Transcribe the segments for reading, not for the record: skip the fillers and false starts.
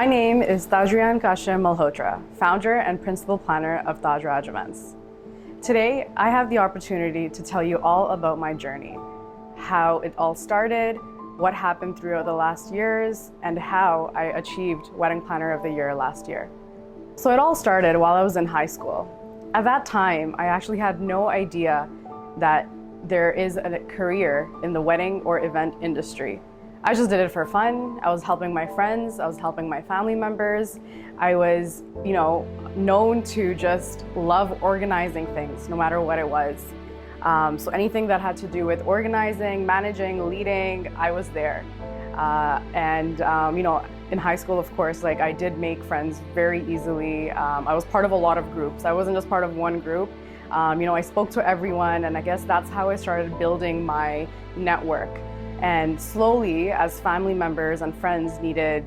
My name is Tajrian Kashim Malhotra, founder and principal planner of Taj Raj Events. Today, I have the opportunity to tell you all about my journey, how it all started, what happened throughout the last years, and how I achieved Wedding Planner of the Year last year. So it all started while I was in high school. At that time, I actually had no idea that there is a career in the wedding or event industry. I just did it for fun. I was helping my friends, I was helping my family members. I was, known to just love organizing things, no matter what it was. So anything that had to do with organizing, managing, leading, I was there. In high school, of course, I did make friends very easily. I was part of a lot of groups. I wasn't just part of one group. I spoke to everyone, and I guess that's how I started building my network. And slowly, as family members and friends needed,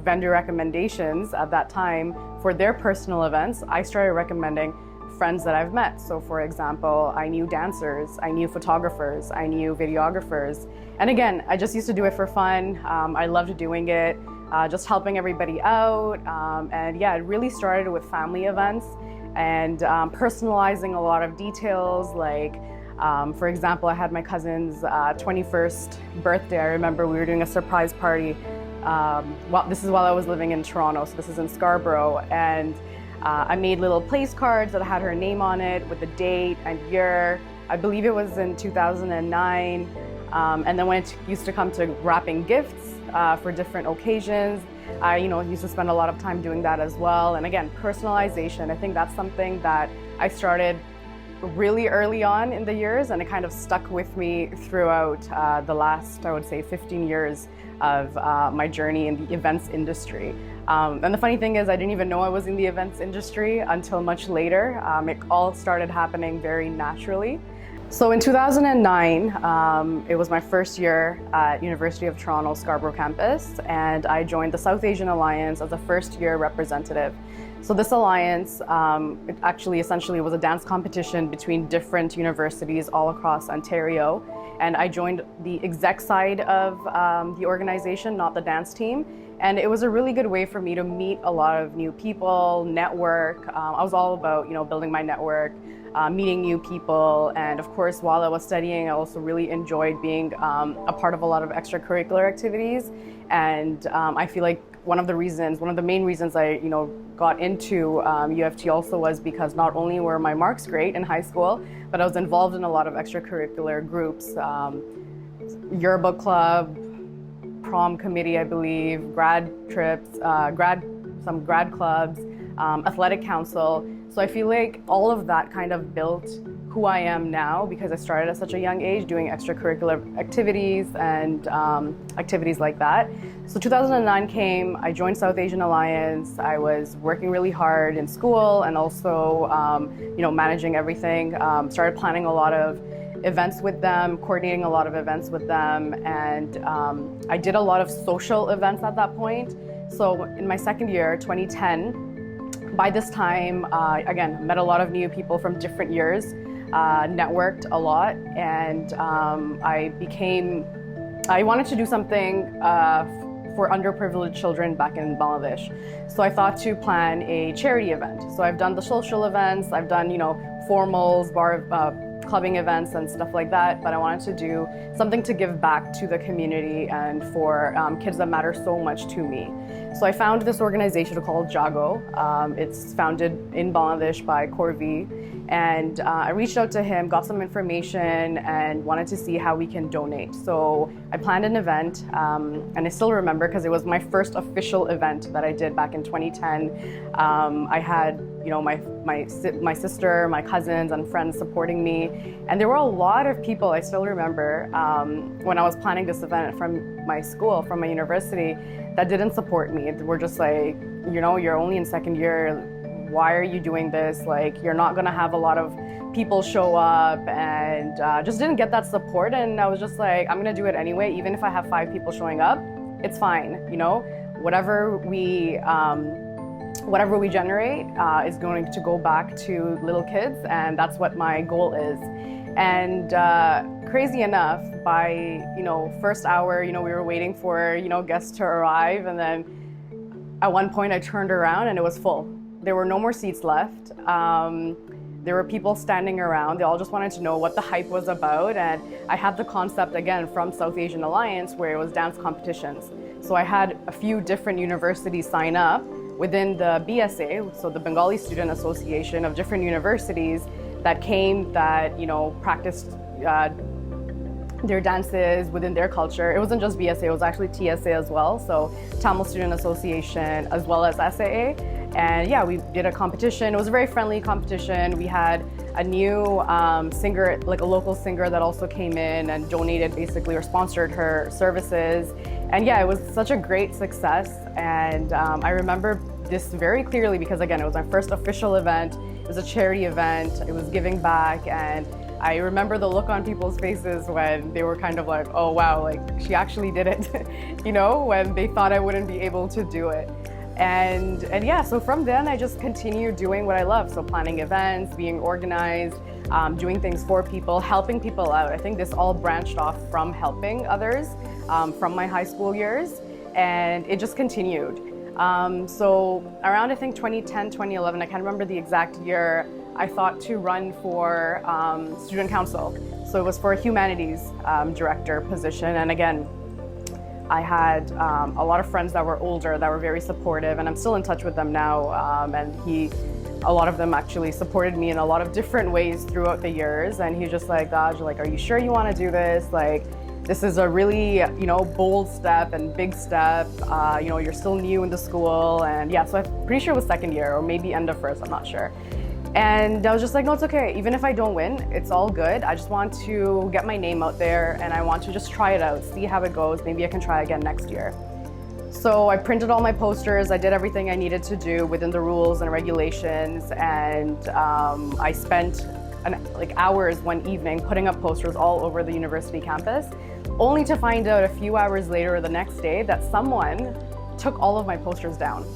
vendor recommendations at that time for their personal events, I started recommending friends that I've met. So for example, I knew dancers, I knew photographers, I knew videographers. And again, I just used to do it for fun. I loved doing it, just helping everybody out. It really started with family events and personalizing a lot of details for example, I had my cousin's 21st birthday. I remember we were doing a surprise party. This is while I was living in Toronto, so this is in Scarborough. And I made little place cards that had her name on it with the date and year. I believe it was in 2009. And then when it used to come to wrapping gifts for different occasions, I used to spend a lot of time doing that as well. And again, personalization, I think that's something that I started really early on in the years, and it kind of stuck with me throughout the last, I would say, 15 years of my journey in the events industry. And the funny thing is, I didn't even know I was in the events industry until much later. It all started happening very naturally. So in 2009, it was my first year at University of Toronto Scarborough campus, and I joined the South Asian Alliance as a first-year representative. So this alliance, it actually essentially was a dance competition between different universities all across Ontario. And I joined the exec side of the organization, not the dance team. And it was a really good way for me to meet a lot of new people, network. I was all about, building my network, meeting new people. And of course, while I was studying, I also really enjoyed being a part of a lot of extracurricular activities. And I feel like one of the main reasons I, got into U of T also was because not only were my marks great in high school, but I was involved in a lot of extracurricular groups, yearbook club, prom committee, I believe, grad trips, some grad clubs, athletic council. So I feel like all of that kind of built who I am now, because I started at such a young age doing extracurricular activities and activities like that. So 2009 came, I joined South Asian Alliance. I was working really hard in school and also managing everything. Started planning a lot of events with them, coordinating a lot of events with them, and I did a lot of social events at that point. So in my second year, 2010, by this time, again, met a lot of new people from different years, networked a lot, and I wanted to do something for underprivileged children back in Bangladesh. So I thought to plan a charity event. So I've done the social events, I've done, formals, clubbing events and stuff like that, but I wanted to do something to give back to the community and for kids that matter so much to me. So I found this organization called Jago. It's founded in Bangladesh by Corvi, and I reached out to him, got some information, and wanted to see how we can donate. So I planned an event, and I still remember because it was my first official event that I did back in 2010. I had my sister, my cousins, and friends supporting me. And there were a lot of people, I still remember, when I was planning this event from my school, from my university, that didn't support me. They were just like, you're only in second year. Why are you doing this? You're not gonna have a lot of people show up, and just didn't get that support. And I was just like, I'm gonna do it anyway. Even if I have 5 people showing up, it's fine. Whatever we generate is going to go back to little kids, and that's what my goal is. And crazy enough, by first hour, we were waiting for guests to arrive, and then at one point I turned around and it was full. There were no more seats left. There were people standing around. They all just wanted to know what the hype was about. And I had the concept again from South Asian Alliance where it was dance competitions. So I had a few different universities sign up within the BSA, so the Bengali Student Association of different universities that came that, practiced their dances within their culture. It wasn't just BSA, it was actually TSA as well. So Tamil Student Association as well as SAA. And yeah, we did a competition. It was a very friendly competition. We had a new singer, like a local singer that also came in and donated basically or sponsored her services. And yeah, it was such a great success. And I remember this very clearly because again, it was my first official event. It was a charity event. It was giving back. And I remember the look on people's faces when they were kind of like, oh wow, like she actually did it, when they thought I wouldn't be able to do it. And yeah, so from then I just continued doing what I love. So planning events, being organized, doing things for people, helping people out. I think this all branched off from helping others from my high school years, and it just continued. So around I think 2010, 2011, I can't remember the exact year, I thought to run for student council. So it was for a humanities director position. And again, I had a lot of friends that were older that were very supportive, and I'm still in touch with them now. And a lot of them actually supported me in a lot of different ways throughout the years. And he's just like, Taj, like, are you sure you want to do this? Like, this is a really, bold step and big step. You're still new in the school. And yeah, so I'm pretty sure it was second year or maybe end of first, I'm not sure. And I was just like, no, it's okay. Even if I don't win, it's all good. I just want to get my name out there and I want to just try it out, see how it goes. Maybe I can try again next year. So I printed all my posters. I did everything I needed to do within the rules and regulations. And I spent hours one evening putting up posters all over the university campus, only to find out a few hours later or the next day that someone took all of my posters down.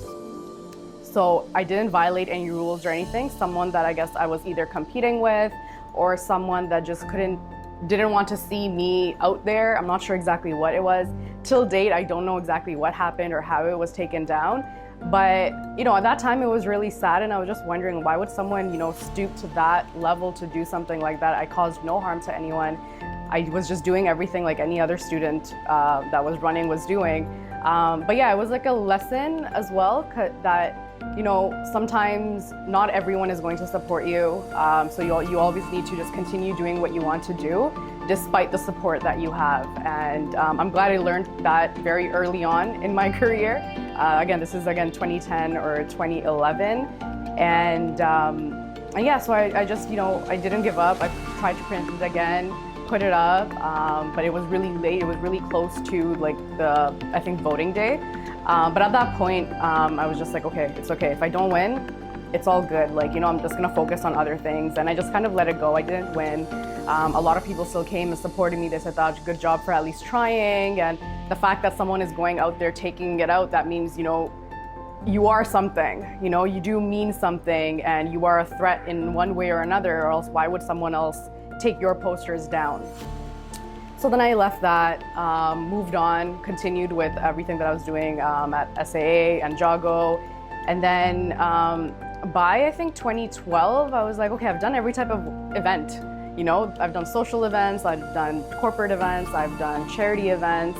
So I didn't violate any rules or anything. Someone that I guess I was either competing with or someone that just didn't want to see me out there. I'm not sure exactly what it was. Till date, I don't know exactly what happened or how it was taken down. But, at that time it was really sad, and I was just wondering why would someone, stoop to that level to do something like that? I caused no harm to anyone. I was just doing everything like any other student that was running was doing. But yeah, it was like a lesson as well that sometimes not everyone is going to support you. So you always need to just continue doing what you want to do despite the support that you have. And I'm glad I learned that very early on in my career. Again, this is 2010 or 2011. And yeah, so I just, I didn't give up. I tried to print it again, put it up, but it was really late. It was really close to I think voting day. But at that point, I was just like, okay, it's okay. If I don't win, it's all good. I'm just gonna focus on other things. And I just kind of let it go. I didn't win. A lot of people still came and supported me. They said, Taj, good job for at least trying. And the fact that someone is going out there taking it out, that means, you are something. You do mean something and you are a threat in one way or another, or else why would someone else take your posters down? So then I left that, moved on, continued with everything that I was doing at SAA and Jago. And then by, I think, 2012, I was like, okay, I've done every type of event. I've done social events, I've done corporate events, I've done charity events,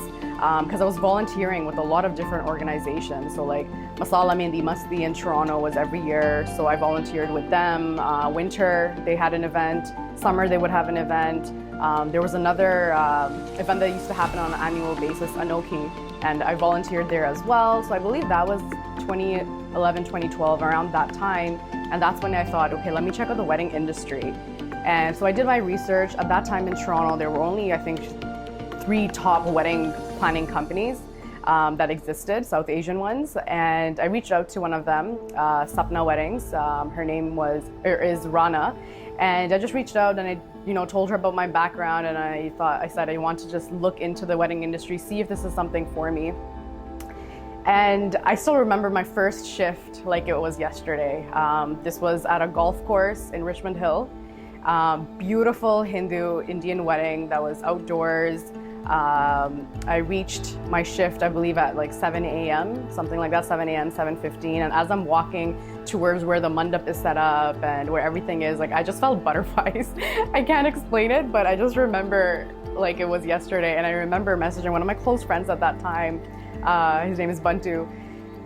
because I was volunteering with a lot of different organizations. So like Masala Mehndi Masti in Toronto was every year, so I volunteered with them. Winter, they had an event. Summer, they would have an event. There was another event that used to happen on an annual basis, Anoki, and I volunteered there as well. So I believe that was 2011, 2012, around that time. And that's when I thought, okay, let me check out the wedding industry. And so I did my research. At that time in Toronto, there were only, I think, 3 top wedding planning companies that existed, South Asian ones. And I reached out to one of them, Sapna Weddings. Her name is Rana. And I just reached out and I told her about my background, and I said I want to just look into the wedding industry, see if this is something for me. And I still remember my first shift like it was yesterday. This was at a golf course in Richmond Hill. Beautiful Hindu Indian wedding that was outdoors. I reached my shift, I believe, at like 7 a.m., something like that, 7 a.m., 7:15. And as I'm walking towards where the mandap is set up and where everything is, like I just felt butterflies. I can't explain it, but I just remember like it was yesterday. And I remember messaging one of my close friends at that time. His name is Bantu.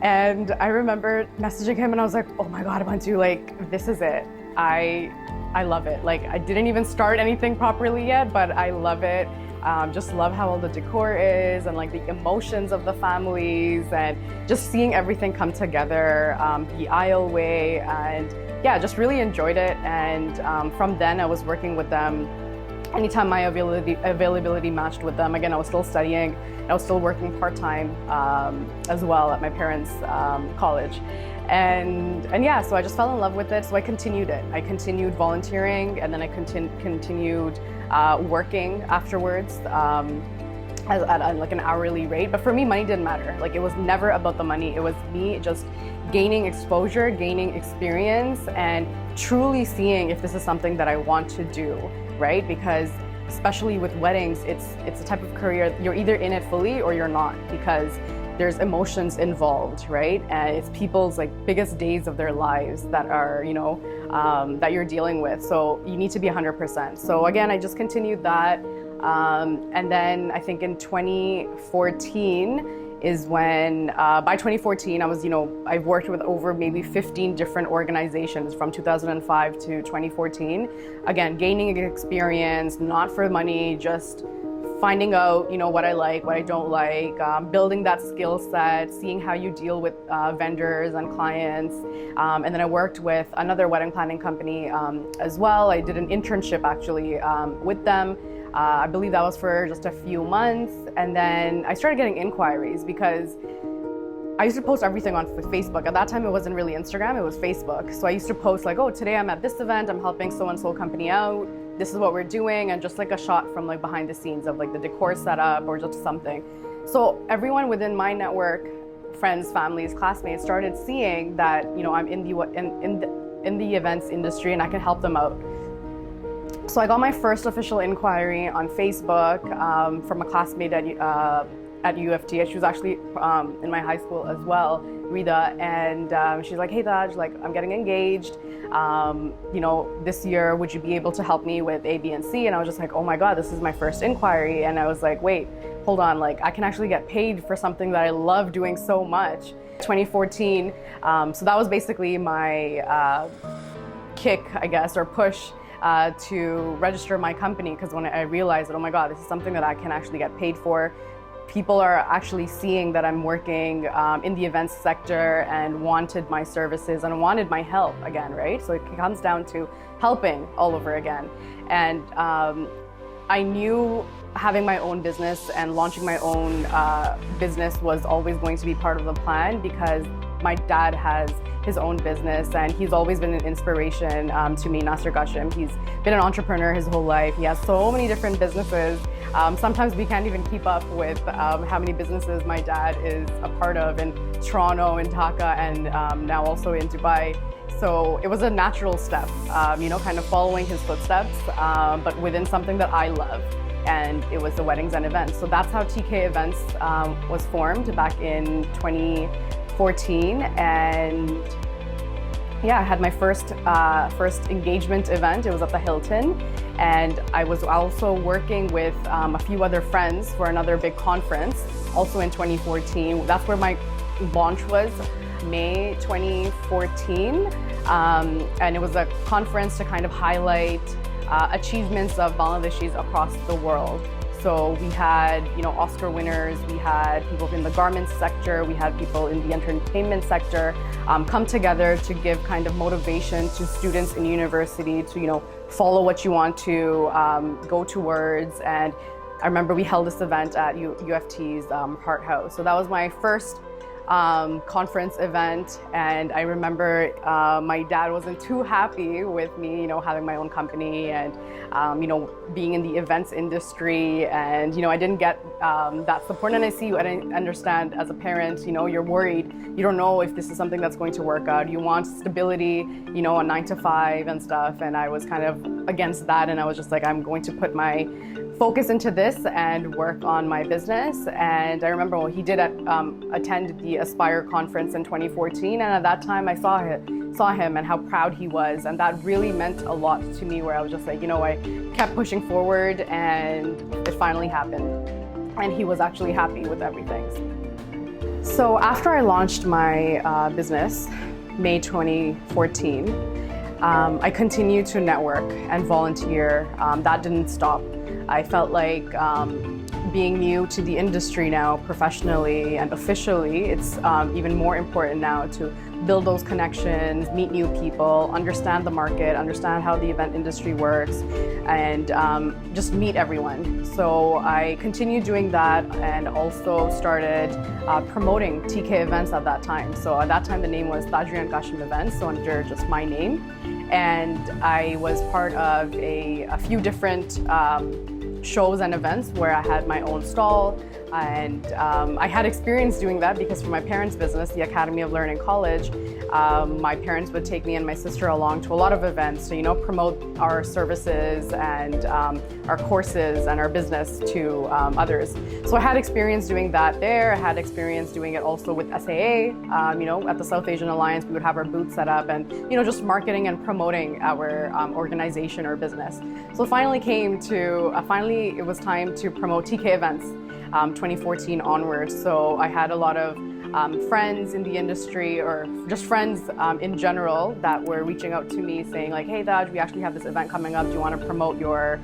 And I remember messaging him and I was like, oh my God, Bantu, like this is it. I love it. Like I didn't even start anything properly yet, but I love it. Just love how all the decor is and like the emotions of the families and just seeing everything come together, the aisleway, and yeah, just really enjoyed it. And from then I was working with them anytime my availability matched with them. Again, I was still studying, I was still working part-time as well at my parents' college. And yeah, so I just fell in love with it, so I continued it. I continued volunteering, and then I continued working afterwards at like an hourly rate. But for me, money didn't matter. Like it was never about the money. It was me just gaining exposure, gaining experience, and truly seeing if this is something that I want to do, right? Because especially with weddings, it's a type of career, you're either in it fully or you're not, because there's emotions involved, right? And it's people's like biggest days of their lives that are, you know, that you're dealing with. So you need to be 100%. So again, I just continued that. And then I think in 2014 is when, by 2014, I was, you know, I've worked with over maybe 15 different organizations from 2005 to 2014. Again, gaining experience, not for money, just finding out, you know, what I like, what I don't like, building that skill set, seeing how you deal with vendors and clients. And then I worked with another wedding planning company as well. I did an internship actually with them. I believe that was for just a few months. And then I started getting inquiries because I used to post everything on Facebook. At that time, it wasn't really Instagram, it was Facebook. So I used to post like, oh, today I'm at this event, I'm helping so-and-so company out. This is what we're doing, and just like a shot from like behind the scenes of like the decor setup or just something. So everyone within my network, friends, families, classmates, started seeing that, you know, I'm in the events industry and I can help them out. So I got my first official inquiry on Facebook from a classmate at UFT. She was actually in my high school as well, Rita, and she's like, hey Taj, like I'm getting engaged, you know, this year, would you be able to help me with A, B, and C? And I was just like, oh my God, this is my first inquiry. And I was like, wait, hold on, like I can actually get paid for something that I love doing so much. 2014, so that was basically my kick, I guess, or push to register my company, because when I realized that, oh my God, this is something that I can actually get paid for. People are actually seeing that I'm working in the events sector and wanted my services and wanted my help again, right? So it comes down to helping all over again. And I knew having my own business and launching my own business was always going to be part of the plan, because my dad has his own business and he's always been an inspiration to me, Nasser Gashim. He's been an entrepreneur his whole life. He has so many different businesses. Sometimes we can't even keep up with how many businesses my dad is a part of in Toronto, in Dhaka, and now also in Dubai. So it was a natural step, you know, kind of following his footsteps, but within something that I love. And it was the weddings and events. So that's how TK Events was formed back in 2014. And yeah, I had my first engagement event. It was at the Hilton. And I was also working with a few other friends for another big conference, also in 2014. That's where my launch was, May 2014. And it was a conference to kind of highlight achievements of Bangladeshis across the world. So we had, you know, Oscar winners, we had people in the garment sector, we had people in the entertainment sector come together to give kind of motivation to students in university to, you know, follow what you want to go towards. And I remember we held this event at UFT's Hart House. So that was my first conference event, and I remember my dad wasn't too happy with me, having my own company and, being in the events industry, and, I didn't get that support. And I didn't understand as a parent, you're worried. You don't know if this is something that's going to work out. You want stability, a 9 to 5 and stuff. And I was kind of against that. And I was just like, I'm going to put my focus into this and work on my business. And I remember he did attend the Aspire conference in 2014, and at that time I saw him and how proud he was, and that really meant a lot to me, where I was just like, I kept pushing forward, and it finally happened, and he was actually happy with everything. So after I launched my business, May 2014, I continued to network and volunteer. That didn't stop. I felt like being new to the industry now, professionally and officially, it's even more important now to build those connections, meet new people, understand the market, understand how the event industry works, and just meet everyone. So I continued doing that, and also started promoting TK events at that time. So at that time the name was Taj Raj Events, so under just my name. And I was part of a few different shows and events where I had my own stall, and I had experience doing that because for my parents' business, the Academy of Learning College, my parents would take me and my sister along to a lot of events to promote our services and our courses and our business to others. So I had experience doing that there. I had experience doing it also with SAA. At the South Asian Alliance, we would have our booth set up and just marketing and promoting our organization or business. So it was time to promote TK events, 2014 onwards. So I had a lot of friends in the industry, or just friends in general, that were reaching out to me saying like, hey Taj, we actually have this event coming up. Do you want to promote your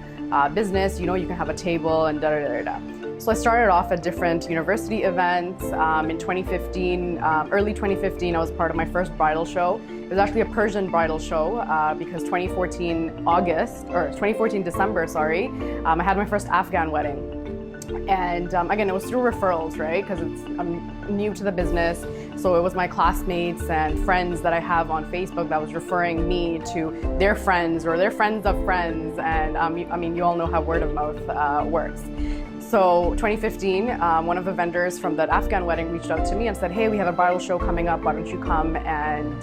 business? You can have a table and da da da da. So I started off at different university events. In 2015, early 2015, I was part of my first bridal show. It was actually a Persian bridal show because 2014 December, I had my first Afghan wedding. And again, it was through referrals, right? Because I'm new to the business. So it was my classmates and friends that I have on Facebook that was referring me to their friends or their friends of friends. And you all know how word of mouth works. So 2015, one of the vendors from that Afghan wedding reached out to me and said, hey, we have a bridal show coming up. Why don't you come and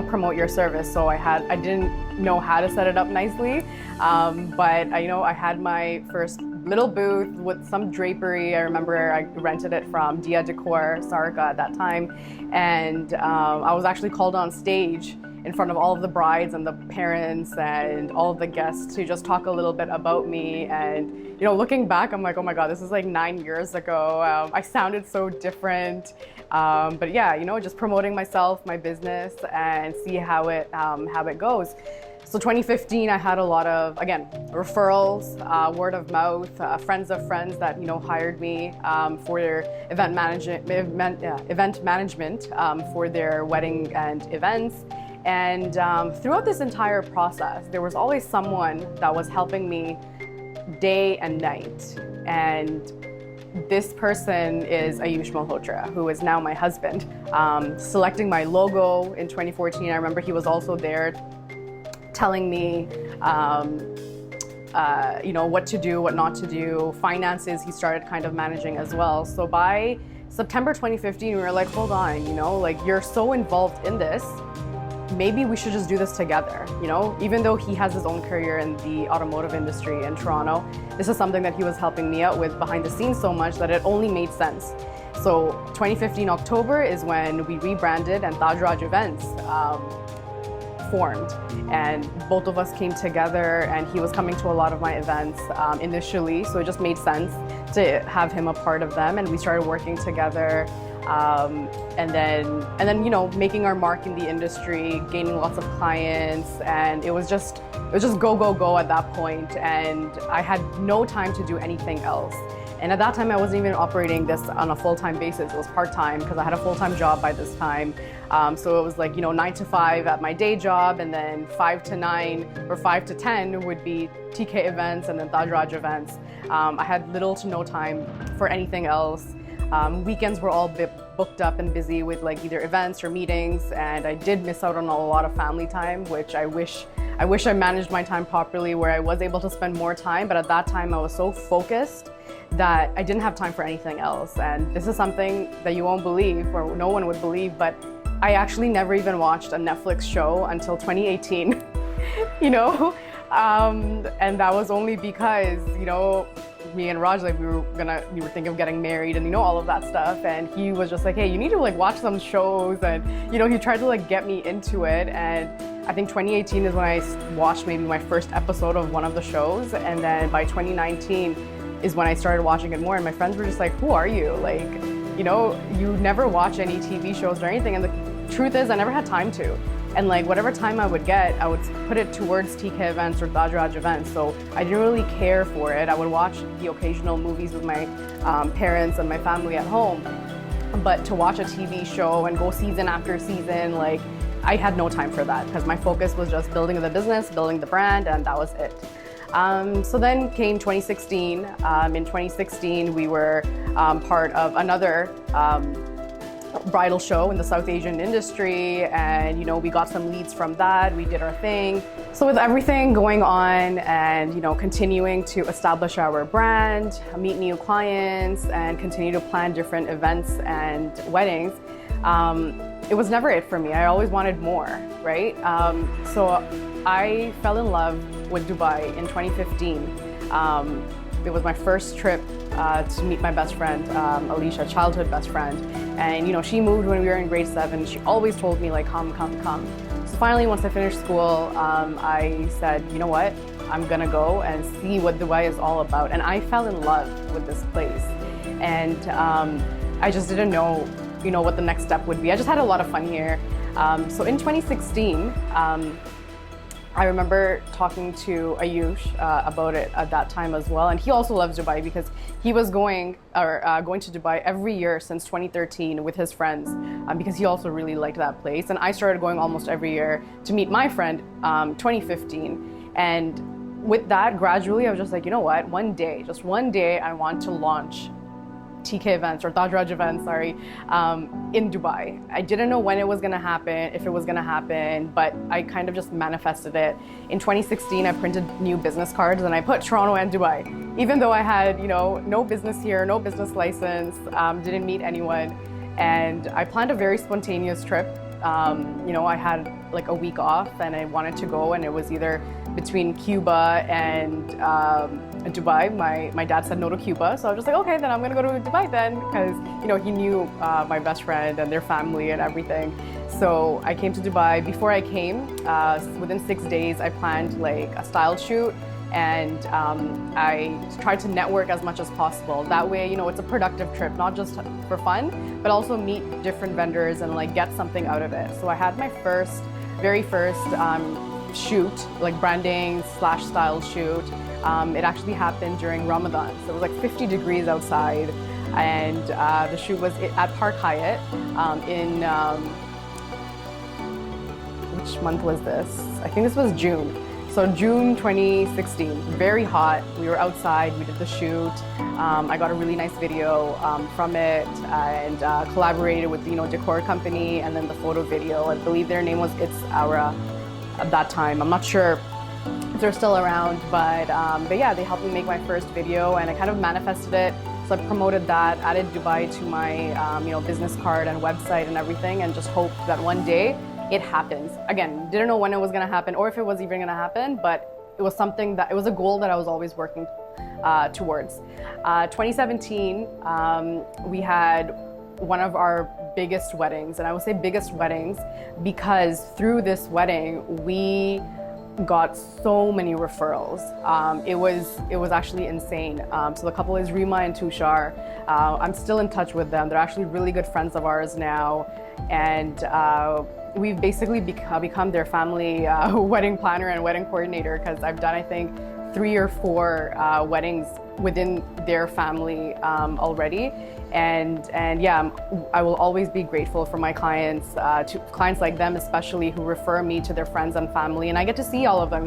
promote your service? So I didn't know how to set it up nicely, but I had my first little booth with some drapery. I remember I rented it from Dia Decor Sarika at that time, and I was actually called on stage in front of all of the brides and the parents and all of the guests to just talk a little bit about me. And looking back, I'm like, oh my God, this is like 9 years ago. I sounded so different, but yeah, just promoting myself, my business, and see how it goes. So 2015, I had a lot of, again, referrals, word of mouth, friends of friends that hired me for their event management for their wedding and events. And throughout this entire process, there was always someone that was helping me day and night. And this person is Ayush Malhotra, who is now my husband. Selecting my logo in 2014, I remember he was also there telling me what to do, what not to do. Finances, he started kind of managing as well. So by September 2015, we were like, hold on, you're so involved in this, maybe we should just do this together. Even though he has his own career in the automotive industry in Toronto, this is something that he was helping me out with behind the scenes so much that it only made sense. So 2015 October is when we rebranded and Taj Raj Events formed, and both of us came together, and he was coming to a lot of my events initially, so it just made sense to have him a part of them, and we started working together, and then making our mark in the industry, gaining lots of clients, and it was just go at that point, and I had no time to do anything else. And at that time, I wasn't even operating this on a full-time basis. It was part-time because I had a full-time job by this time. So it was like, 9 to 5 at my day job, and then 5 to 9 or 5 to 10 would be TK events and then Taj Raj events. I had little to no time for anything else. Weekends were all booked booked up and busy with like either events or meetings, and I did miss out on a lot of family time, which I wish I managed my time properly where I was able to spend more time, but at that time I was so focused that I didn't have time for anything else. And this is something that you won't believe, or no one would believe, but I actually never even watched a Netflix show until 2018, you know? And that was only because, you know, me and Raj, like we were thinking of getting married and, you know, all of that stuff. And he was just like, hey, you need to like watch some shows. And, you know, he tried to like get me into it. And I think 2018 is when I watched maybe my first episode of one of the shows. And then by 2019 is when I started watching it more. And my friends were just like, who are you? Like, you know, you never watch any TV shows or anything. And the truth is I never had time to. And like whatever time I would get, I would put it towards TK events or Taj Raj events. So I didn't really care for it. I would watch the occasional movies with my parents and my family at home. But to watch a TV show and go season after season, like I had no time for that because my focus was just building the business, building the brand, and that was it. So then came 2016. In 2016, we were part of another bridal show in the South Asian industry, and you know, we got some leads from that. We did our thing. So with everything going on and, you know, continuing to establish our brand, meet new clients, and continue to plan different events and weddings, it was never it for me. I always wanted more, right? So I fell in love with Dubai in 2015. It was my first trip to meet my best friend, Alicia, childhood best friend. And you know, she moved when we were in grade 7. She always told me like, come. So finally, once I finished school, I said, you know what? I'm gonna go and see what Dubai is all about. And I fell in love with this place. And I just didn't know, you know, what the next step would be. I just had a lot of fun here. So in 2016, I remember talking to Ayush about it at that time as well, and he also loves Dubai because he was going to Dubai every year since 2013 with his friends because he also really liked that place. And I started going almost every year to meet my friend 2015. And with that, gradually, I was just like, you know what? Just one day, I want to launch TK events or Taj Raj events, in Dubai. I didn't know when it was gonna happen, if it was gonna happen, but I kind of just manifested it. In 2016, I printed new business cards and I put Toronto and Dubai. Even though I had, you know, no business here, no business license, didn't meet anyone. And I planned a very spontaneous trip. You know, I had like a week off and I wanted to go, and it was either between Cuba and Dubai. My dad said no to Cuba, so I was just like, okay, then I'm gonna go to Dubai then, because you know, he knew my best friend and their family and everything. So I came to Dubai. Before I came, within 6 days, I planned like a style shoot, and I tried to network as much as possible. That way, you know, it's a productive trip, not just for fun, but also meet different vendors and like get something out of it. So I had my very first shoot, like branding / style shoot. It actually happened during Ramadan. So it was like 50 degrees outside, and the shoot was at Park Hyatt in, which month was this? I think this was June. So June 2016, very hot. We were outside, we did the shoot. I got a really nice video from it, and collaborated with, you know, decor company, and then the photo video. I believe their name was It's Aura at that time. I'm not sure if they're still around, but yeah, they helped me make my first video, and I kind of manifested it. So I promoted that, added Dubai to my you know, business card and website and everything, and just hoped that one day it happens. Again, didn't know when it was gonna happen or if it was even gonna happen, but it was something that, it was a goal that I was always working towards. 2017, we had one of our biggest weddings, and I would say biggest weddings because through this wedding, we got so many referrals. It was actually insane. So the couple is Rima and Tushar. I'm still in touch with them. They're actually really good friends of ours now, and we've basically become their family wedding planner and wedding coordinator, because I've done, I think, 3 or 4 weddings within their family already. And yeah, I will always be grateful for my clients, to clients like them especially, who refer me to their friends and family, and I get to see all of them,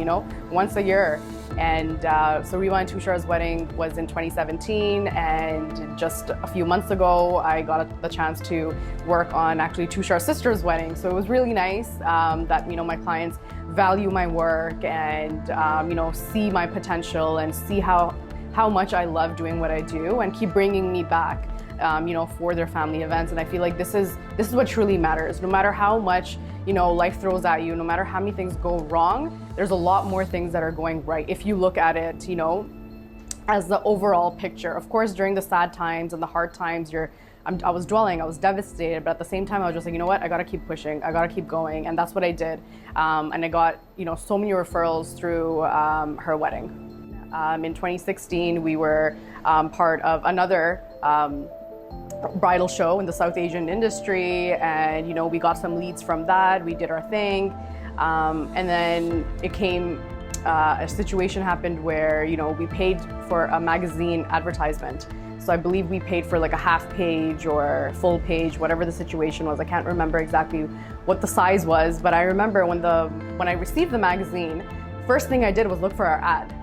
once a year. And so Riva and Tushar's wedding was in 2017, and just a few months ago I got the chance to work on actually Tushar's sister's wedding. So it was really nice that my clients value my work and see my potential and see how much I love doing what I do, and keep bringing me back for their family events. And I feel like this is what truly matters. No matter how much life throws at you, no matter how many things go wrong, there's a lot more things that are going right if you look at it as the overall picture. Of course, during the sad times and the hard times, I was dwelling, I was devastated, but at the same time I was just like, you know what, I gotta keep pushing, I gotta keep going. And that's what I did. And I got so many referrals through her wedding. In 2016 we were part of another bridal show in the South Asian industry, and we got some leads from that. We did our thing, and then it came a situation happened where we paid for a magazine advertisement. So I believe we paid for like a half page or full page, whatever the situation was. I can't remember exactly what the size was, but I remember when I received the magazine, first thing I did was look for our ad,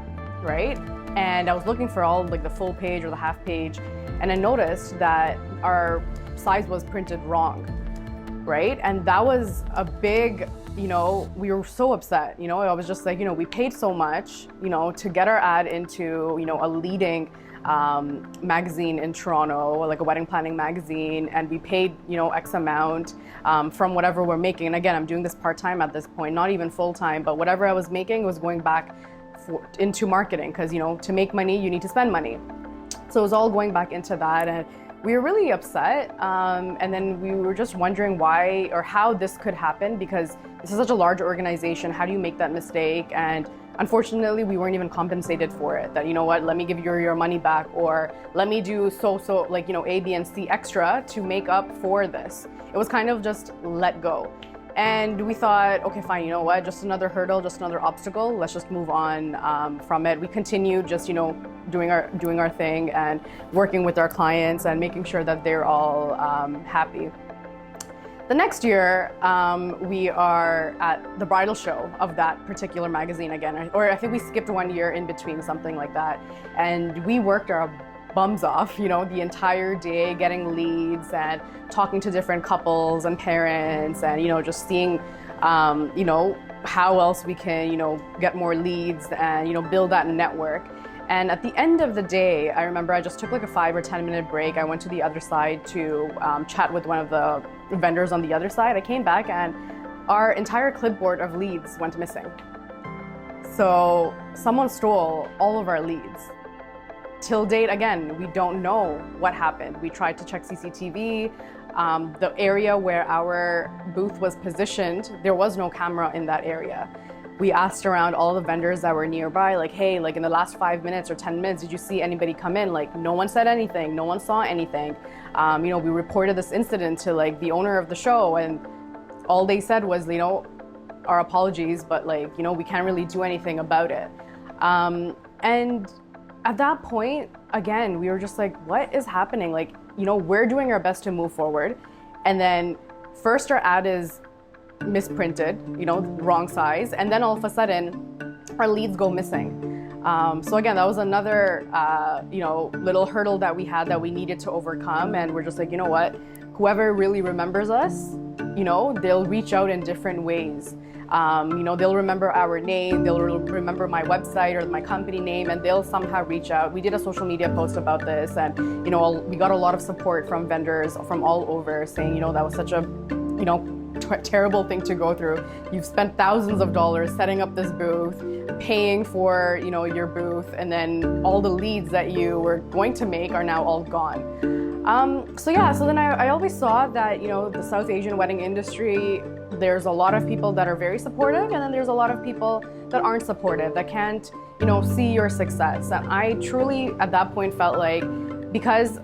right? And I was looking for all like the full page or the half page, and I noticed that our size was printed wrong, right? And that was a big, we were so upset. I was just like, we paid so much, to get our ad into, a leading magazine in Toronto, like a wedding planning magazine, and we paid, X amount from whatever we're making. And again, I'm doing this part-time at this point, not even full-time, but whatever I was making was going back into marketing, because to make money you need to spend money. So it was all going back into that, and we were really upset. And then we were just wondering why or how this could happen, because this is such a large organization. How do you make that mistake? And unfortunately, we weren't even compensated for it. That, let me give you your money back, or let me do so like, A, B, and C extra to make up for this. It was kind of just let go. And we thought, okay, fine, just another hurdle, just another obstacle. Let's just move on from it. We continued just, doing our thing and working with our clients and making sure that they're all happy. The next year, we are at the bridal show of that particular magazine again, or I think we skipped 1 year in between, something like that. And we worked our bums off, the entire day, getting leads and talking to different couples and parents, and just seeing how else we can get more leads and build that network. And at the end of the day, I remember I just took like a 5 or 10 minute break. I went to the other side to chat with one of the vendors on the other side. I came back and our entire clipboard of leads went missing. So someone stole all of our leads. Till date, again, we don't know what happened. We tried to check CCTV. The area where our booth was positioned, there was no camera in that area. We asked around all the vendors that were nearby, like, hey, like in the last 5 minutes or 10 minutes, did you see anybody come in? Like, no one said anything, no one saw anything. We reported this incident to like the owner of the show, and all they said was, our apologies, but like, we can't really do anything about it. And at that point, again, we were just like, what is happening? Like, we're doing our best to move forward. And then first our ad is misprinted, wrong size. And then all of a sudden, our leads go missing. So again, that was another, little hurdle that we had that we needed to overcome. And we're just like, whoever really remembers us, they'll reach out in different ways. They'll remember our name, they'll remember my website or my company name, and they'll somehow reach out. We did a social media post about this, and we got a lot of support from vendors from all over saying, that was such a, terrible thing to go through. You've spent thousands of dollars setting up this booth, paying for, your booth, and then all the leads that you were going to make are now all gone. So then I always saw that, the South Asian wedding industry, there's a lot of people that are very supportive, and then there's a lot of people that aren't supportive, that can't, see your success. And I truly, at that point, felt like, because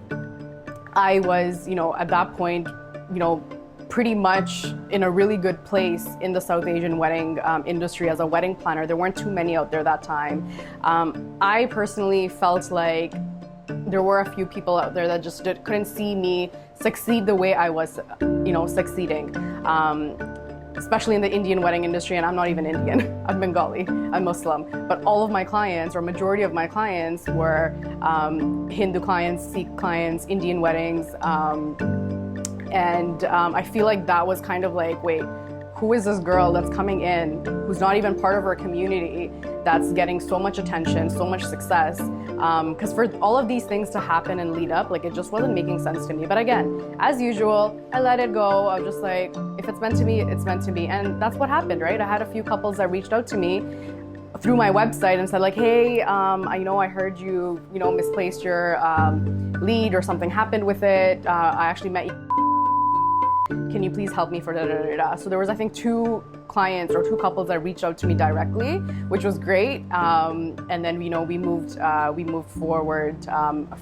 I was, at that point, pretty much in a really good place in the South Asian wedding industry as a wedding planner. There weren't too many out there that time. I personally felt like there were a few people out there that just couldn't see me succeed the way I was, succeeding. Especially in the Indian wedding industry, and I'm not even Indian, I'm Bengali, I'm Muslim. But all of my clients, or majority of my clients, were Hindu clients, Sikh clients, Indian weddings. And I feel like that was kind of like, wait, who is this girl that's coming in, who's not even part of our community, that's getting so much attention, so much success? Because for all of these things to happen and lead up, like, it just wasn't making sense to me. But again, as usual, I let it go. I was just like, if it's meant to be, it's meant to be. And that's what happened, right? I had a few couples that reached out to me through my website and said like, hey, I know I heard you, misplaced your lead or something happened with it. I actually met you. Can you please help me for da-da-da-da? So there was, I think, 2 clients or 2 couples that reached out to me directly, which was great. And then, we moved forward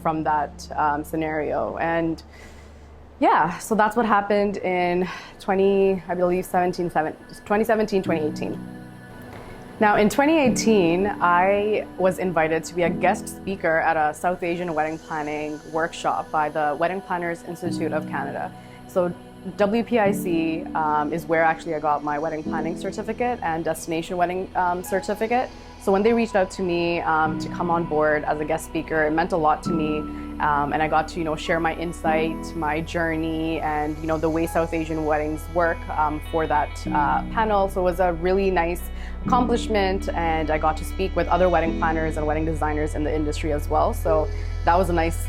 from that scenario. And yeah, so that's what happened in 2017, 2018. Now in 2018, I was invited to be a guest speaker at a South Asian wedding planning workshop by the Wedding Planners Institute of Canada. So WPIC is where actually I got my wedding planning certificate and destination wedding certificate. So when they reached out to me to come on board as a guest speaker, it meant a lot to me. And I got to, share my insight, my journey, and, the way South Asian weddings work for that panel. So it was a really nice accomplishment, and I got to speak with other wedding planners and wedding designers in the industry as well. So that was a nice,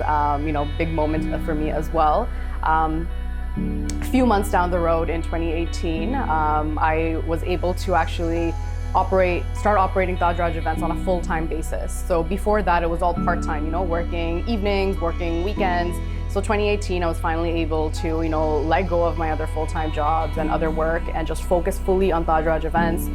big moment for me as well. A few months down the road in 2018, I was able to actually start operating Taj Raj Events on a full-time basis. So before that, it was all part-time, working evenings, working weekends. So 2018, I was finally able to, let go of my other full-time jobs and other work and just focus fully on Taj Raj Events.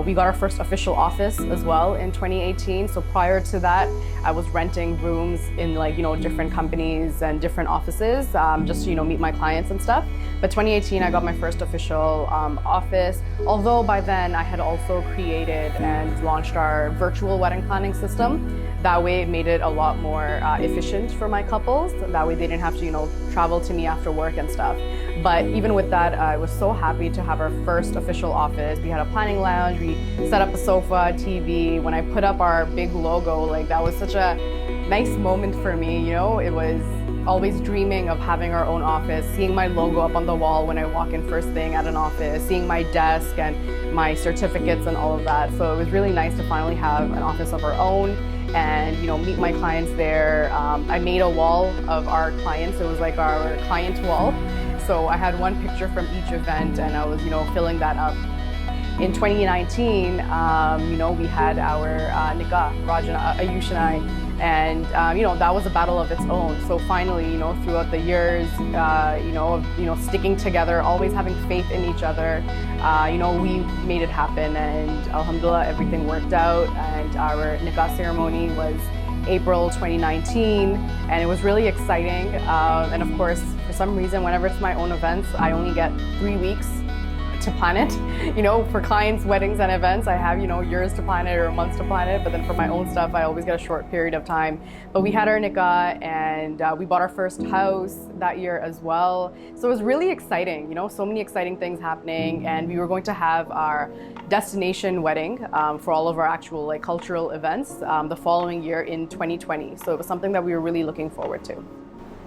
We got our first official office as well in 2018. So prior to that, I was renting rooms in different companies and different offices just to, meet my clients and stuff. But 2018, I got my first official office. Although by then I had also created and launched our virtual wedding planning system. That way it made it a lot more efficient for my couples. That way they didn't have to, travel to me after work and stuff. But even with that, I was so happy to have our first official office. We had a planning lounge, we set up a sofa, TV. When I put up our big logo, that was such a nice moment for me, It was always dreaming of having our own office, seeing my logo up on the wall when I walk in first thing at an office, seeing my desk and my certificates and all of that. So it was really nice to finally have an office of our own and meet my clients there. I made a wall of our clients. It was like our client wall. So I had one picture from each event and I was filling that up. In 2019, we had our nikah, Raj and Ayush and I, and that was a battle of its own. So finally, throughout the years, sticking together, always having faith in each other, we made it happen, and alhamdulillah, everything worked out. And our nikah ceremony was April 2019, and it was really exciting. And of course, for some reason, whenever it's my own events, I only get 3 weeks to plan it. For clients' weddings and events, I have, years to plan it or months to plan it, but then for my own stuff, I always get a short period of time. But we had our nikah, and we bought our first house that year as well. So it was really exciting, so many exciting things happening, and we were going to have our destination wedding for all of our actual cultural events the following year in 2020. So it was something that we were really looking forward to.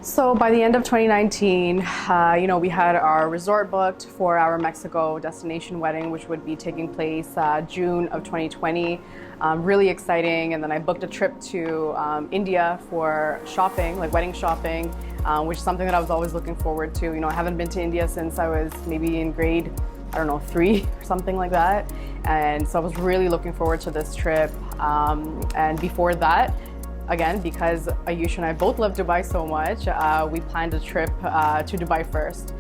So by the end of 2019, we had our resort booked for our Mexico destination wedding, which would be taking place June of 2020. Really exciting. And then I booked a trip to India for shopping, wedding shopping, which is something that I was always looking forward to. I haven't been to India since I was maybe in grade, 3 or something like that. And so I was really looking forward to this trip. And before that, again, because Ayush and I both love Dubai so much, we planned a trip to Dubai first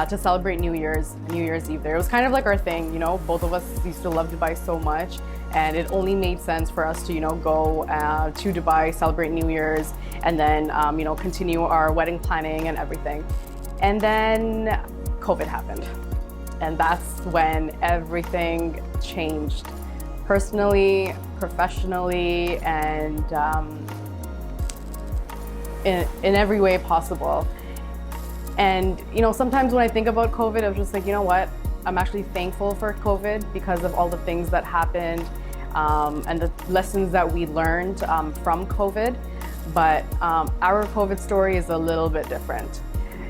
to celebrate New Year's Eve there. It was kind of like our thing, both of us used to love Dubai so much, and it only made sense for us to, go to Dubai, celebrate New Year's, and then, continue our wedding planning and everything. And then COVID happened. And that's when everything changed, personally, professionally, and in every way possible. And sometimes when I think about COVID, I was just like, you know what? I'm actually thankful for COVID because of all the things that happened and the lessons that we learned from COVID. But our COVID story is a little bit different.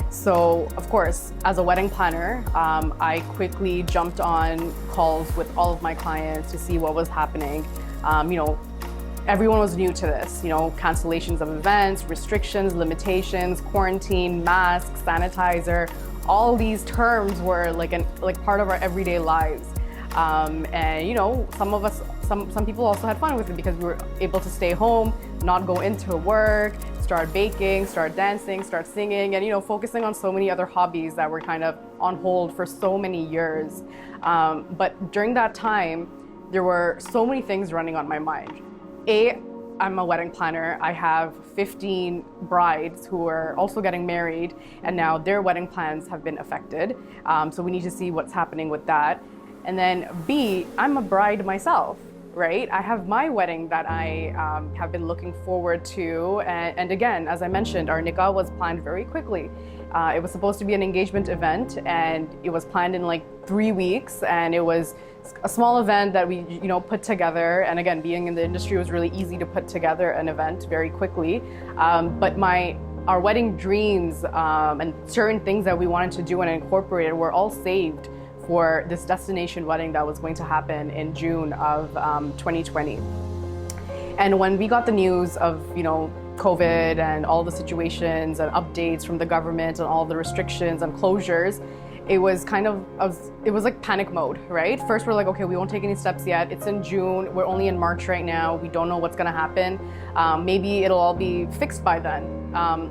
So, of course, as a wedding planner, I quickly jumped on calls with all of my clients to see what was happening. Everyone was new to this, cancellations of events, restrictions, limitations, quarantine, masks, sanitizer. All these terms were like part of our everyday lives. And some people also had fun with it because we were able to stay home, not go into work, start baking, start dancing, start singing, and focusing on so many other hobbies that were kind of on hold for so many years. But during that time, there were so many things running on my mind. I'm a wedding planner. I have 15 brides who are also getting married, and now their wedding plans have been affected. So we need to see what's happening with that. And then B, I'm a bride myself, right? I have my wedding that I have been looking forward to. And again, as I mentioned, our nikah was planned very quickly. It was supposed to be an engagement event, and it was planned in like 3 weeks, and it was a small event that we put together. And again, being in the industry, it was really easy to put together an event very quickly. But our wedding dreams and certain things that we wanted to do and incorporate were all saved for this destination wedding that was going to happen in June of 2020. And when we got the news of COVID and all the situations and updates from the government and all the restrictions and closures, it was like panic mode, right? First we're like, okay, we won't take any steps yet. It's in June, we're only in March right now. We don't know what's gonna happen. Maybe it'll all be fixed by then.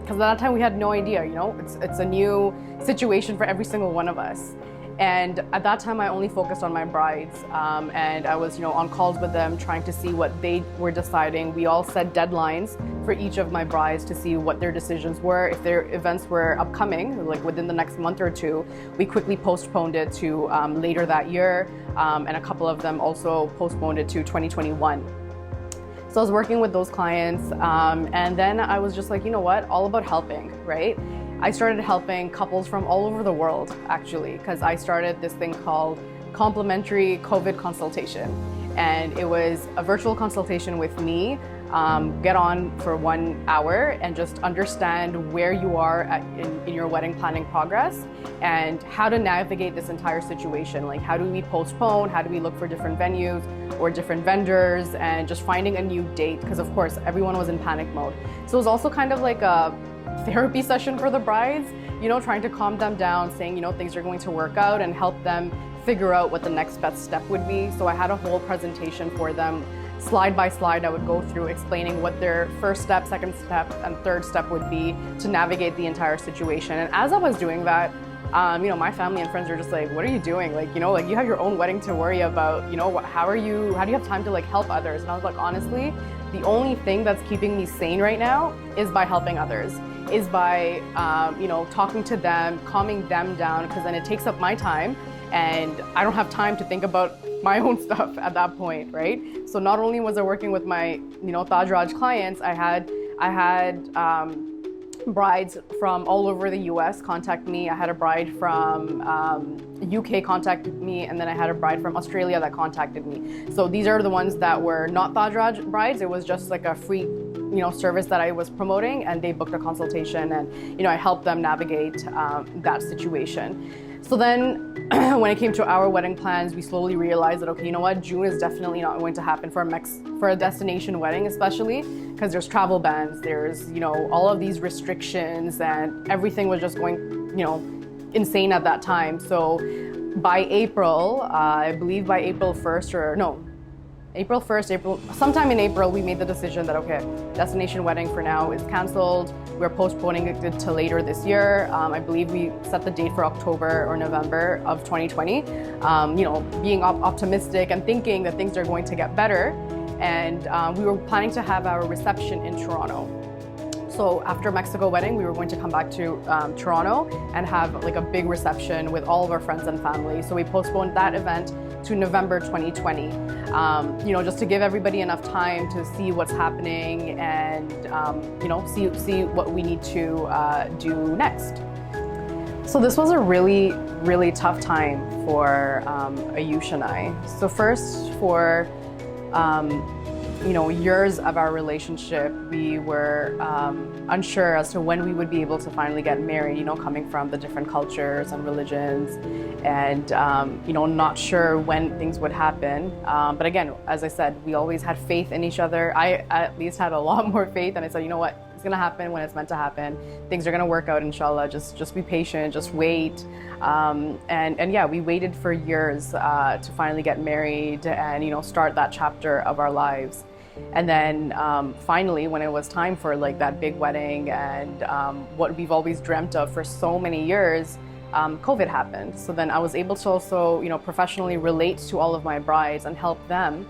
Because at that time we had no idea, it's a new situation for every single one of us. And at that time, I only focused on my brides, and I was, on calls with them, trying to see what they were deciding. We all set deadlines for each of my brides to see what their decisions were. If their events were upcoming, like within the next month or two, we quickly postponed it to later that year, and a couple of them also postponed it to 2021. So I was working with those clients, and then I was just like, you know what, all about helping, right? I started helping couples from all over the world, actually, because I started this thing called Complimentary COVID Consultation. And it was a virtual consultation with me, get on for 1 hour and just understand where you are in your wedding planning progress and how to navigate this entire situation. Like, how do we postpone? How do we look for different venues or different vendors, and just finding a new date? Because of course, everyone was in panic mode. So it was also kind of like a therapy session for the brides, trying to calm them down, saying, things are going to work out, and help them figure out what the next best step would be. So I had a whole presentation for them. Slide by slide, I would go through explaining what their first step, second step, and third step would be to navigate the entire situation. And as I was doing that, my family and friends were just like, what are you doing? You have your own wedding to worry about. How do you have time to help others? And I was like, honestly, the only thing that's keeping me sane right now is by helping others, is by, talking to them, calming them down, because then it takes up my time and I don't have time to think about my own stuff at that point, right? So not only was I working with my, Taj Raj clients, I had brides from all over the US contact me. I had a bride from UK contacted me, and then I had a bride from Australia that contacted me. So these are the ones that were not Taj Raj brides. It was just like a free service that I was promoting, and they booked a consultation, and I helped them navigate that situation. So then when it came to our wedding plans, we slowly realized that, okay, June is definitely not going to happen for a destination wedding, especially because there's travel bans, there's, all of these restrictions, and everything was just going, insane at that time. So by April, I believe by April 1st, sometime in April, we made the decision that, okay, destination wedding for now is canceled. We're postponing it to later this year. I believe we set the date for October or November of 2020, being optimistic and thinking that things are going to get better. And we were planning to have our reception in Toronto. So after Mexico wedding, we were going to come back to Toronto and have like a big reception with all of our friends and family. So we postponed that event to November 2020, you know, just to give everybody enough time to see what's happening and, you know, see what we need to do next. So this was a really, really tough time for Ayush and I. So first, for you know, years of our relationship, we were unsure as to when we would be able to finally get married, you know, coming from the different cultures and religions, and you know, not sure when things would happen. But again, as I said, we always had faith in each other. I at least had a lot more faith, and I said, you know what, it's gonna happen when it's meant to happen. Things are gonna work out, inshallah. Just be patient, just wait. And yeah, we waited for years to finally get married and, you know, start that chapter of our lives. And then finally, when it was time for like that big wedding and what we've always dreamt of for so many years, COVID happened. So then I was able to also, you know, professionally relate to all of my brides and help them.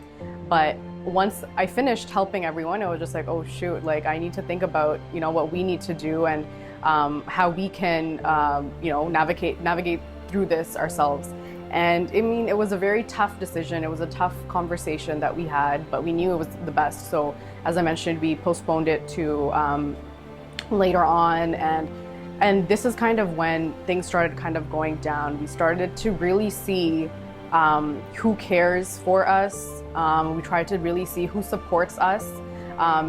But once I finished helping everyone, it was just like, oh shoot, like I need to think about, you know, what we need to do and how we can, you know, navigate through this ourselves. And I mean, it was a very tough decision. It was a tough conversation that we had, but we knew it was the best. So as I mentioned, we postponed it to later on. And this is kind of when things started kind of going down. We started to really see who cares for us. We tried to really see who supports us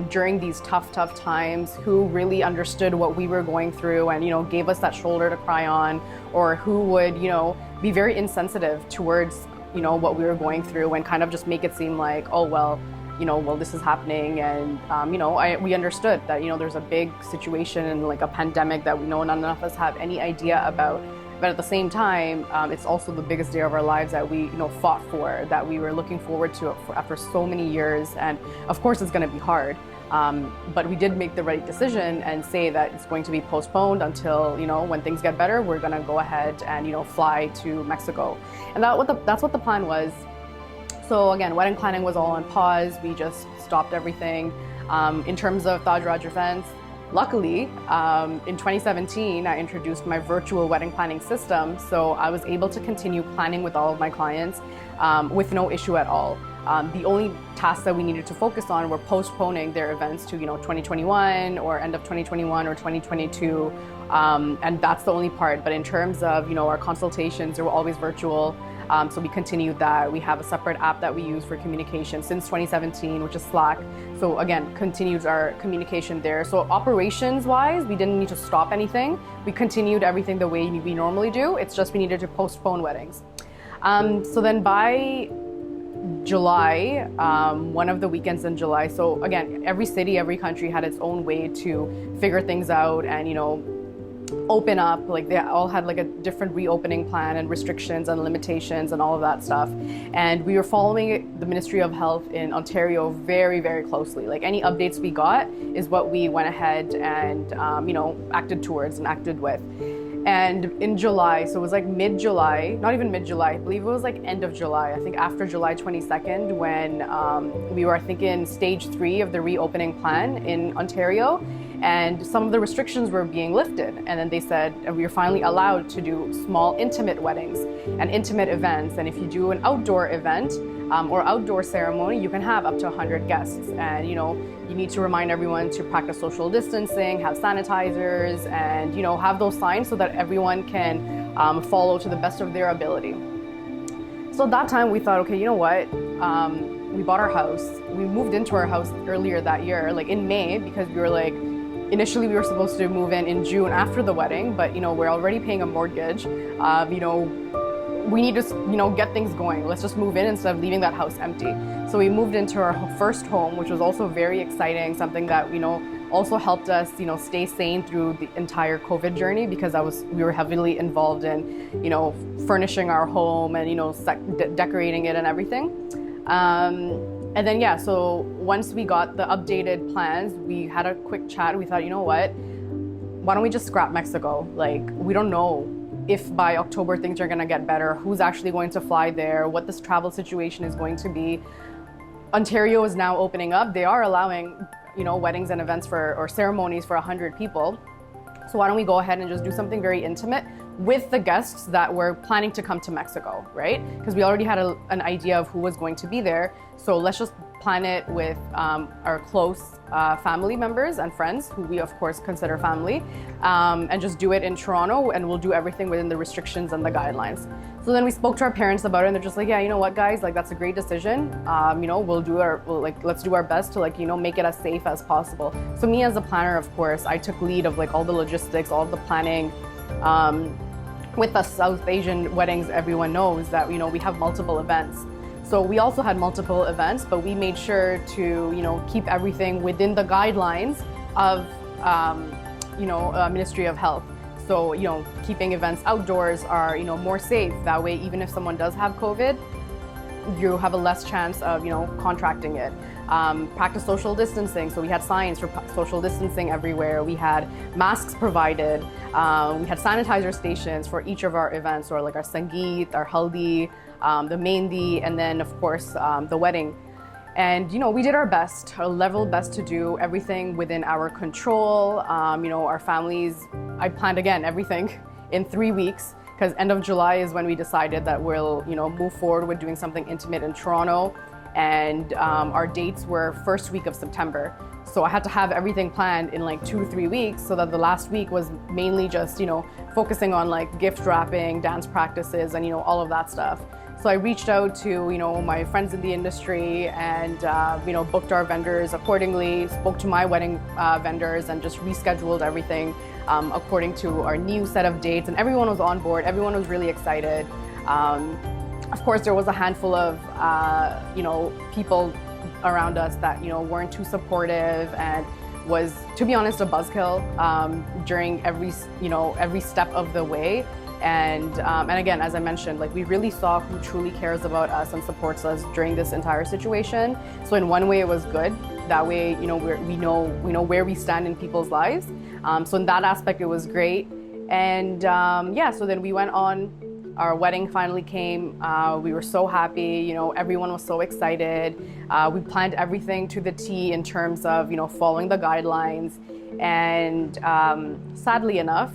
during these tough times, who really understood what we were going through and, you know, gave us that shoulder to cry on, or who would, you know, be very insensitive towards, you know, what we were going through and kind of just make it seem like, oh, well, you know, well, this is happening. And, you know, we understood that, you know, there's a big situation and like a pandemic that we know none of us have any idea about. But at the same time, it's also the biggest day of our lives that we, you know, fought for, that we were looking forward to after so many years. And of course, it's going to be hard. But we did make the right decision and say that it's going to be postponed until, you know, when things get better, we're going to go ahead and, you know, fly to Mexico. And that's what the plan was. So again, wedding planning was all on pause. We just stopped everything. In terms of Taj Raj Events, luckily, in 2017, I introduced my virtual wedding planning system. So I was able to continue planning with all of my clients with no issue at all. The only tasks that we needed to focus on were postponing their events to, you know, 2021 or end of 2021 or 2022. And that's the only part. But in terms of, you know, our consultations, they were always virtual. So we continued that. We have a separate app that we use for communication since 2017, which is Slack. So again, continues our communication there. So operations-wise, we didn't need to stop anything. We continued everything the way we normally do. It's just we needed to postpone weddings. So then by July, one of the weekends in July, so again, every city, every country had its own way to figure things out and, you know, open up. Like they all had like a different reopening plan and restrictions and limitations and all of that stuff. And we were following the Ministry of Health in Ontario very, very closely. Like any updates we got is what we went ahead and, you know, acted towards and acted with. And in July, so it was like mid-July, not even mid-July, I believe it was like end of July, I think after July 22nd, when we were, I think, in stage 3 of the reopening plan in Ontario, and some of the restrictions were being lifted. And then they said we were finally allowed to do small intimate weddings and intimate events. And if you do an outdoor event or outdoor ceremony, you can have up to 100 guests. And, you know, you need to remind everyone to practice social distancing, have sanitizers, and, you know, have those signs so that everyone can follow to the best of their ability. So at that time we thought, okay, you know what? We bought our house. We moved into our house earlier that year, like in May, because we were like, initially we were supposed to move in June after the wedding, but, you know, we're already paying a mortgage. You know, we need to, you know, get things going. Let's just move in instead of leaving that house empty. So we moved into our first home, which was also very exciting, something that, you know, also helped us, you know, stay sane through the entire COVID journey, because we were heavily involved in, you know, furnishing our home and, you know, decorating it and everything. And then, yeah, so once we got the updated plans, we had a quick chat. We thought, you know what, why don't we just scrap Mexico? Like, we don't know if by October things are gonna get better, who's actually going to fly there, what this travel situation is going to be. Ontario is now opening up. They are allowing weddings and events or ceremonies for 100 people. So why don't we go ahead and just do something very intimate with the guests that were planning to come to Mexico, right? Because we already had an idea of who was going to be there. So let's just plan it with our close family members and friends, who we of course consider family, and just do it in Toronto, and we'll do everything within the restrictions and the guidelines. So then we spoke to our parents about it, and they're just like, yeah, you know what, guys, like that's a great decision. Let's do our best to make it as safe as possible. So me as a planner, of course, I took lead of all the logistics, all of the planning. With the South Asian weddings, everyone knows that we have multiple events. So we also had multiple events, but we made sure to keep everything within the guidelines of Ministry of Health. So keeping events outdoors are more safe. That way, even if someone does have COVID, you have a less chance of contracting it. Practice social distancing. So we had signs for social distancing everywhere. We had masks provided. We had sanitizer stations for each of our events, or our Sangeet, our Haldi, the Mehndi, and then of course the wedding. And we did our best, our level best, to do everything within our control. Our families, I planned again everything in 3 weeks, because end of July is when we decided that we'll move forward with doing something intimate in Toronto. And our dates were first week of September. So I had to have everything planned in 2 to 3 weeks, so that the last week was mainly just, focusing on gift wrapping, dance practices, and all of that stuff. So I reached out to, my friends in the industry and, booked our vendors accordingly, spoke to my wedding vendors, and just rescheduled everything according to our new set of dates. And everyone was on board. Everyone was really excited. Of course, there was a handful of, people around us that, weren't too supportive, and was, to be honest, a buzzkill during every step of the way. And again, as I mentioned, we really saw who truly cares about us and supports us during this entire situation. So in one way, it was good. That way, we know where we stand in people's lives. So in that aspect, it was great. And so then we went on. Our wedding finally came. We were so happy. Everyone was so excited. We planned everything to the T in terms of, following the guidelines. And sadly enough,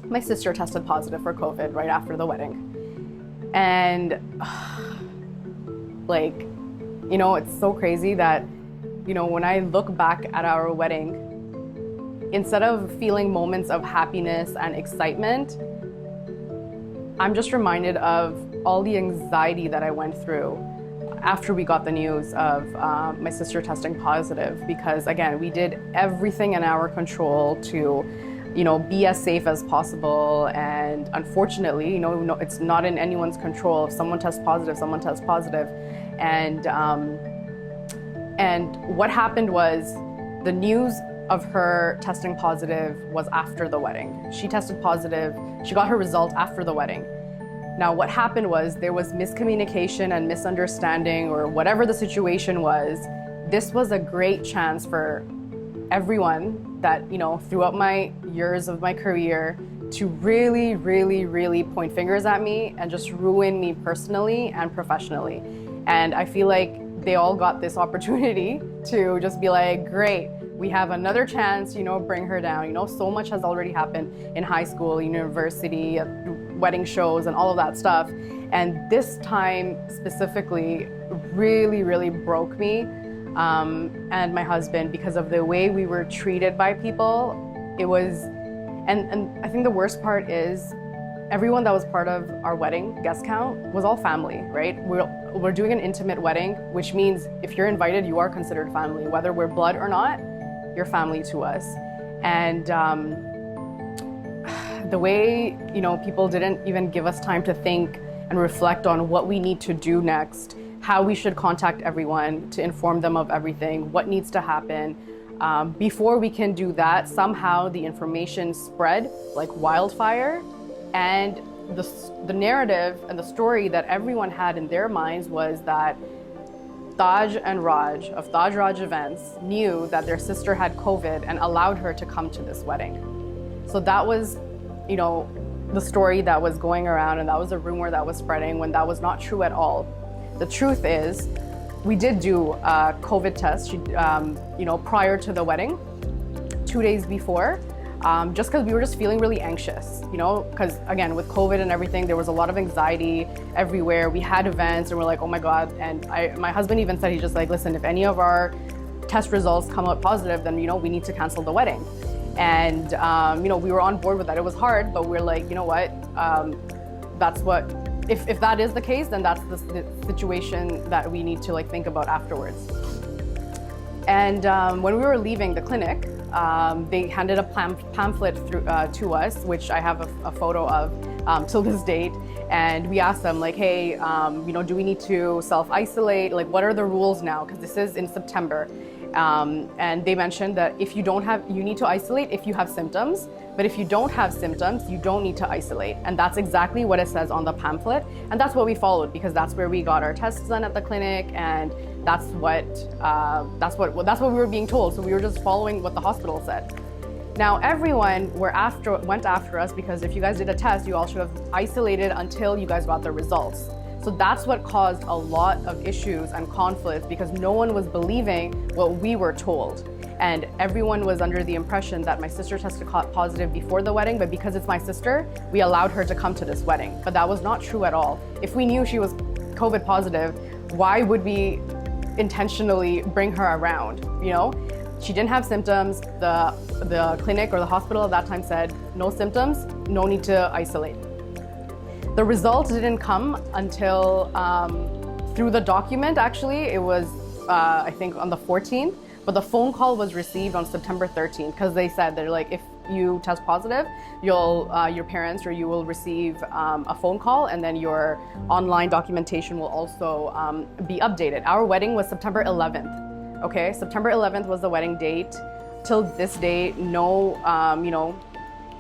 my sister tested positive for COVID right after the wedding. And it's so crazy that, when I look back at our wedding, instead of feeling moments of happiness and excitement, I'm just reminded of all the anxiety that I went through after we got the news of my sister testing positive, because again, we did everything in our control to, be as safe as possible. And unfortunately, it's not in anyone's control. If someone tests positive, someone tests positive. And what happened was, the news of her testing positive was after the wedding. She tested positive. She got her result after the wedding. Now, what happened was, there was miscommunication and misunderstanding, or whatever the situation was. This was a great chance for everyone that, throughout my years of my career, to really, really, really point fingers at me and just ruin me personally and professionally. And I feel like they all got this opportunity to just be like, great, we have another chance, bring her down. So much has already happened in high school, university, wedding shows, and all of that stuff. And this time specifically really, really broke me and my husband, because of the way we were treated by people. It was, and I think the worst part is, everyone that was part of our wedding guest count was all family, right? We're doing an intimate wedding, which means if you're invited, you are considered family. Whether we're blood or not, you're family to us. And the way, people didn't even give us time to think and reflect on what we need to do next, how we should contact everyone to inform them of everything, what needs to happen. Before we can do that, somehow the information spread like wildfire. And the narrative and the story that everyone had in their minds was that Taj and Raj of Taj Raj Events knew that their sister had COVID and allowed her to come to this wedding. So that was, the story that was going around, and that was a rumor that was spreading, when that was not true at all. The truth is, we did do a COVID test, prior to the wedding, 2 days before, just because we were just feeling really anxious, because again, with COVID and everything, there was a lot of anxiety everywhere. We had events and we're like, oh my God. And my husband even said, he's just like, listen, if any of our test results come out positive, then, we need to cancel the wedding. And, we were on board with that. It was hard, but we're like, you know what, if that is the case, then that's the situation that we need to think about afterwards. And when we were leaving the clinic, they handed a pamphlet to us, which I have a photo of till this date. And we asked them hey, do we need to self-isolate? What are the rules now? Because this is in September. And they mentioned that if you need to isolate if you have symptoms, but if you don't have symptoms, you don't need to isolate. And that's exactly what it says on the pamphlet. And that's what we followed, because that's where we got our tests done at the clinic, and that's what we were being told. So we were just following what the hospital said. Now everyone went after us, because if you guys did a test, you all should have isolated until you guys got the results. So that's what caused a lot of issues and conflicts, because no one was believing what we were told. And everyone was under the impression that my sister tested positive before the wedding, but because it's my sister, we allowed her to come to this wedding. But that was not true at all. If we knew she was COVID positive, why would we intentionally bring her around? She didn't have symptoms. The clinic or the hospital at that time said, no symptoms, no need to isolate. The results didn't come until through the document, actually. It was, I think, on the 14th, but the phone call was received on September 13th, because they said, they're like, if you test positive, your parents or you will receive a phone call, and then your online documentation will also be updated. Our wedding was September 11th, okay? September 11th was the wedding date. Till this day, no,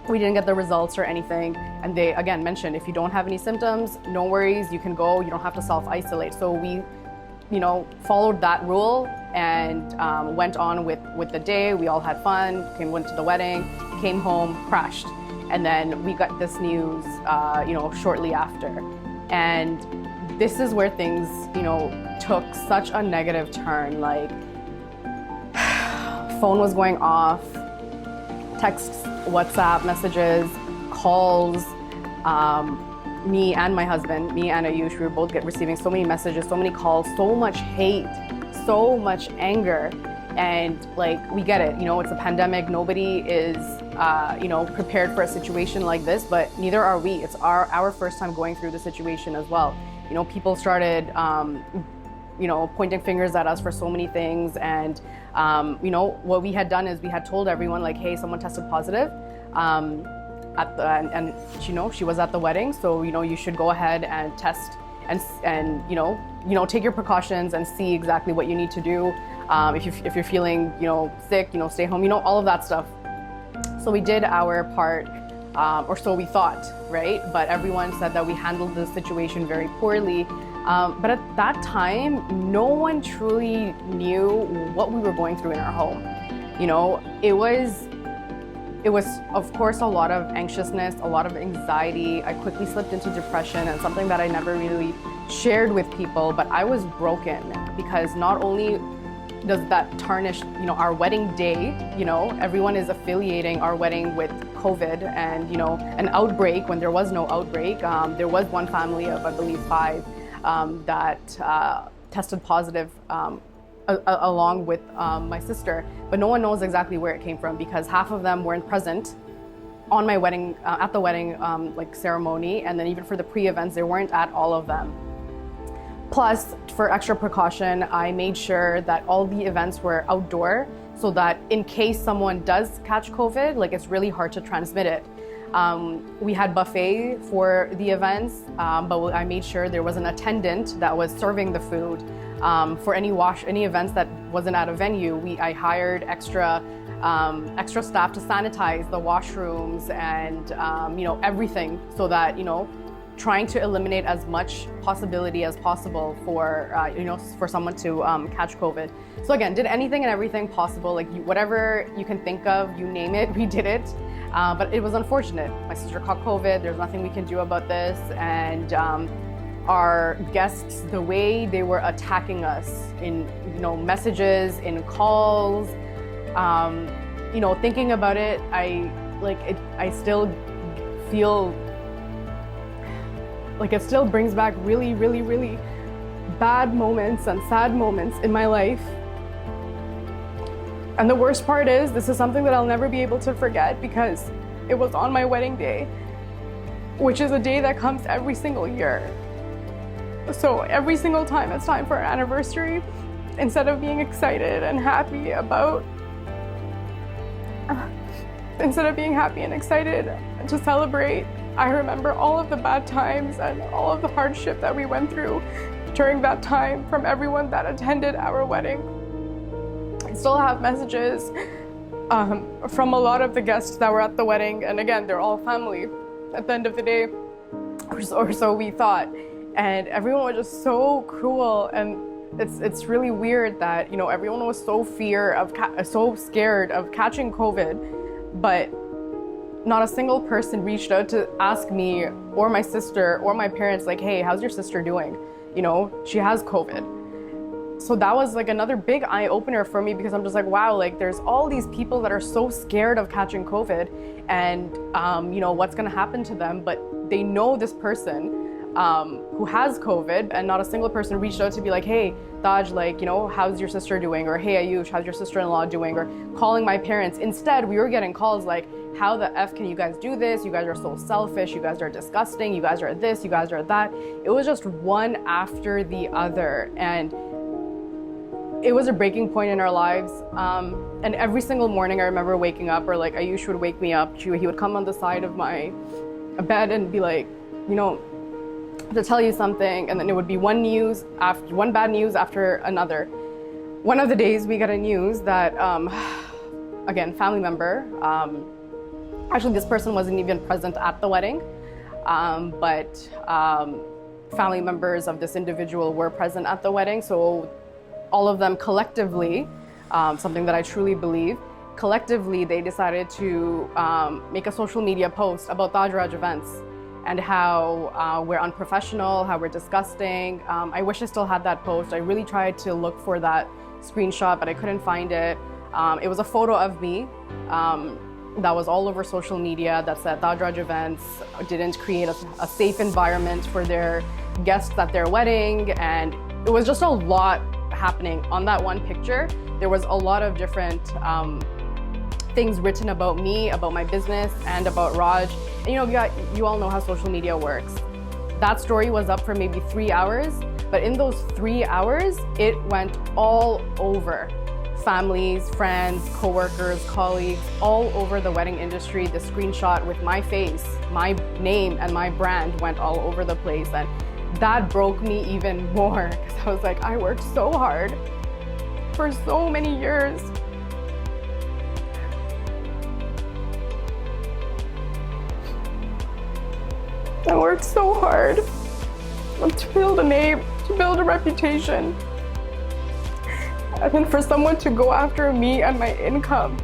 we didn't get the results or anything. And they, again, mentioned, if you don't have any symptoms, no worries, you can go, you don't have to self-isolate. So we, followed that rule and went on with the day. We all had fun, went to the wedding, came home, crashed. And then we got this news, shortly after. And this is where things, took such a negative turn. Phone was going off, texts, WhatsApp messages, calls. Me and my husband, me and Ayush, we were both receiving so many messages, so many calls, so much hate, so much anger. And we get it, it's a pandemic. Nobody is, prepared for a situation like this, but neither are we. It's our first time going through the situation as well. People started, pointing fingers at us for so many things. And, what we had done is we had told everyone hey, someone tested positive. She was at the wedding, so you should go ahead and test and take your precautions and see exactly what you need to do. If you're feeling sick, stay home, all of that stuff. So we did our part, or so we thought, right? But everyone said that we handled the situation very poorly. But at that time, no one truly knew what we were going through in our home. It was, of course, a lot of anxiousness, a lot of anxiety. I quickly slipped into depression, and something that I never really shared with people, but I was broken, because not only does that tarnish, our wedding day, everyone is affiliating our wedding with COVID and, an outbreak when there was no outbreak. There was one family of, I believe, 5 that tested positive along with my sister, but no one knows exactly where it came from, because half of them weren't present on my wedding, at the wedding ceremony, and then even for the pre-events, they weren't at all of them. Plus, for extra precaution, I made sure that all the events were outdoor, so that in case someone does catch COVID, it's really hard to transmit it. We had buffet for the events, but I made sure there was an attendant that was serving the food. For any events that wasn't at a venue, I hired extra staff to sanitize the washrooms and everything, so that trying to eliminate as much possibility as possible for someone to catch COVID. So again, did anything and everything possible, whatever you can think of, you name it, we did it. But it was unfortunate. My sister caught COVID. There's nothing we can do about this, and our guests, the way they were attacking us in, messages, in calls. Thinking about it, I still feel like it still brings back really, really, really bad moments and sad moments in my life. And the worst part is, this is something that I'll never be able to forget, because it was on my wedding day, which is a day that comes every single year. So every single time it's time for our anniversary, instead of being excited and happy and excited to celebrate, I remember all of the bad times and all of the hardship that we went through during that time from everyone that attended our wedding. I still have messages from a lot of the guests that were at the wedding, and again, they're all family at the end of the day, or so we thought. And everyone was just so cruel, and it's really weird that everyone was so scared of catching COVID, but not a single person reached out to ask me or my sister or my parents, like, hey, how's your sister doing? She has COVID. So that was like another big eye opener for me, because I'm just like, wow, like there's all these people that are so scared of catching COVID, and what's gonna happen to them, but they know this person who has COVID, and not a single person reached out to be like, hey, Taj, how's your sister doing? Or hey, Ayush, how's your sister-in-law doing? Or calling my parents. Instead, we were getting calls like, how the F can you guys do this? You guys are so selfish. You guys are disgusting. You guys are this. You guys are that. It was just one after the other. And it was a breaking point in our lives. And every single morning I remember waking up, or like Ayush would wake me up. He would come on the side of my bed and be like, to tell you something, and then it would be one bad news after another. One of the days we got a news that, again, family member, actually this person wasn't even present at the wedding, but family members of this individual were present at the wedding. So all of them collectively, something that I truly believe, collectively they decided to make a social media post about Taj Raj Events, and how we're unprofessional, how we're disgusting. I wish I still had that post. I really tried to look for that screenshot, but I couldn't find it. It was a photo of me that was all over social media that said Taj Raj Events didn't create a safe environment for their guests at their wedding, and it was just a lot happening on that one picture. There was a lot of different things written about me, about my business, and about Raj. And you all know how social media works. That story was up for maybe 3 hours, but in those 3 hours, it went all over. Families, friends, coworkers, colleagues, all over the wedding industry. The screenshot with my face, my name, and my brand went all over the place. And that broke me even more, because I was like, I worked so hard for so many years. I worked so hard to build a name, to build a reputation. And then for someone to go after me and my income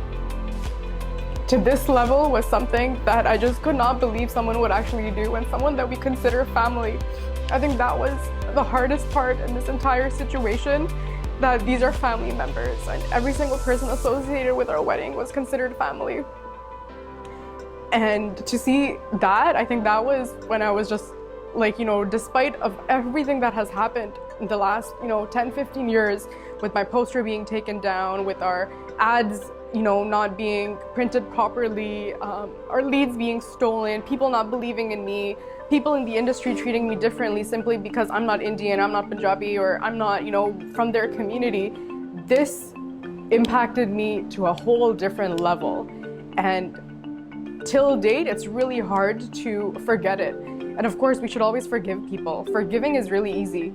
to this level was something that I just could not believe someone would actually do, and someone that we consider family. I think that was the hardest part in this entire situation, that these are family members, and every single person associated with our wedding was considered family. And to see that, I think that was when I was just like, despite of everything that has happened in the last, 10, 15 years, with my poster being taken down, with our ads, not being printed properly, our leads being stolen, people not believing in me, people in the industry treating me differently simply because I'm not Indian, I'm not Punjabi, or I'm not, from their community. This impacted me to a whole different level. And till date, it's really hard to forget it. And of course, we should always forgive people. Forgiving is really easy,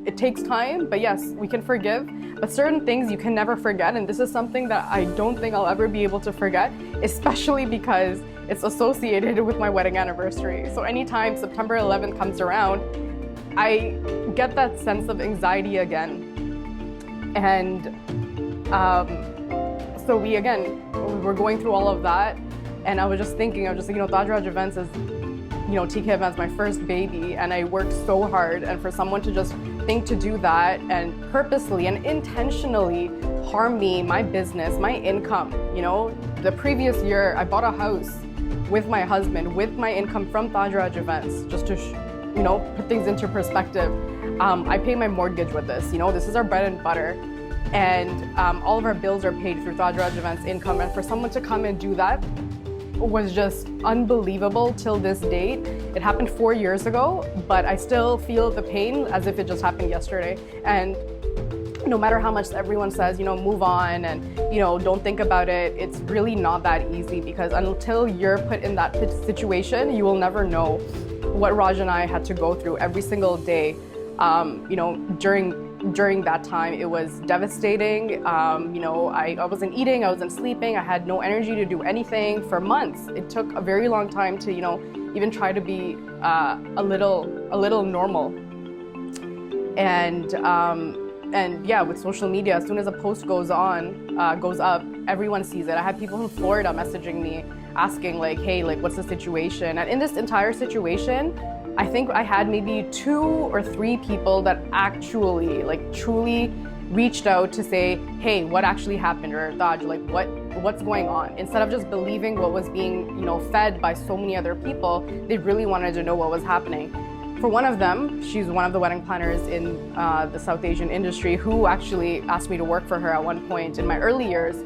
It takes time, but yes, we can forgive. But certain things you can never forget, and this is something that I don't think I'll ever be able to forget, especially because it's associated with my wedding anniversary. So anytime September 11th comes around, I get that sense of anxiety again. And so we're going through all of that. And I was just thinking, Taj Raj Events is TK Events, my first baby, and I worked so hard, and for someone to just think to do that and purposely and intentionally harm me, my business, my income. The previous year I bought a house with my husband, with my income from Taj Raj Events, just to put things into perspective. I pay my mortgage with this. This is our bread and butter, and all of our bills are paid through Taj Raj Events income, and for someone to come and do that was just unbelievable till this date. It happened 4 years ago, but I still feel the pain as if it just happened yesterday. And no matter how much everyone says, move on and, don't think about it, it's really not that easy, because until you're put in that situation, you will never know what Raj and I had to go through every single day. During that time, it was devastating. I wasn't eating, I wasn't sleeping, I had no energy to do anything for months. It took a very long time to, even try to be a little normal. And yeah, with social media, as soon as a post goes up, everyone sees it. I had people from Florida messaging me, asking like, hey, like, what's the situation? And in this entire situation, I think I had maybe 2 or 3 people that actually, truly reached out to say, hey, what actually happened? Or Taj, like, what's going on? Instead of just believing what was being, fed by so many other people, they really wanted to know what was happening. For one of them, she's one of the wedding planners in the South Asian industry, who actually asked me to work for her at one point in my early years.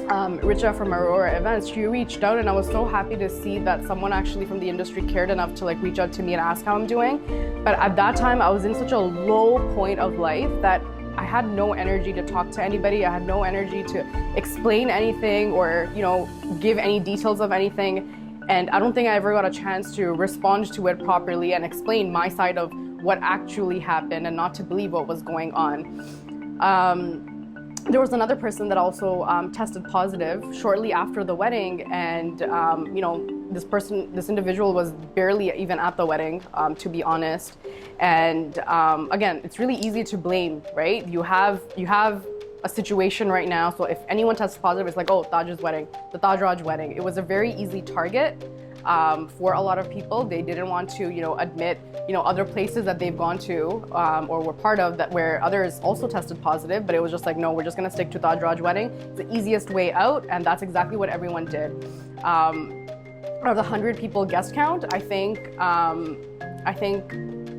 Richa from Aurora Events, she reached out, and I was so happy to see that someone actually from the industry cared enough to reach out to me and ask how I'm doing. But at that time, I was in such a low point of life that I had no energy to talk to anybody. I had no energy to explain anything or, give any details of anything. And I don't think I ever got a chance to respond to it properly and explain my side of what actually happened and not to believe what was going on. There was another person that also tested positive shortly after the wedding, and this individual was barely even at the wedding, to be honest. And again, it's really easy to blame, right? You have a situation right now, so if anyone tests positive, it's like, oh, Taj's wedding, the Taj Raj wedding. It was a very easy target for a lot of people. They didn't want to, admit, other places that they've gone to or were part of that where others also tested positive, but it was just like, no, we're just gonna stick to Taj Raj wedding. It's the easiest way out, and that's exactly what everyone did. Out of the 100 people guest count, I think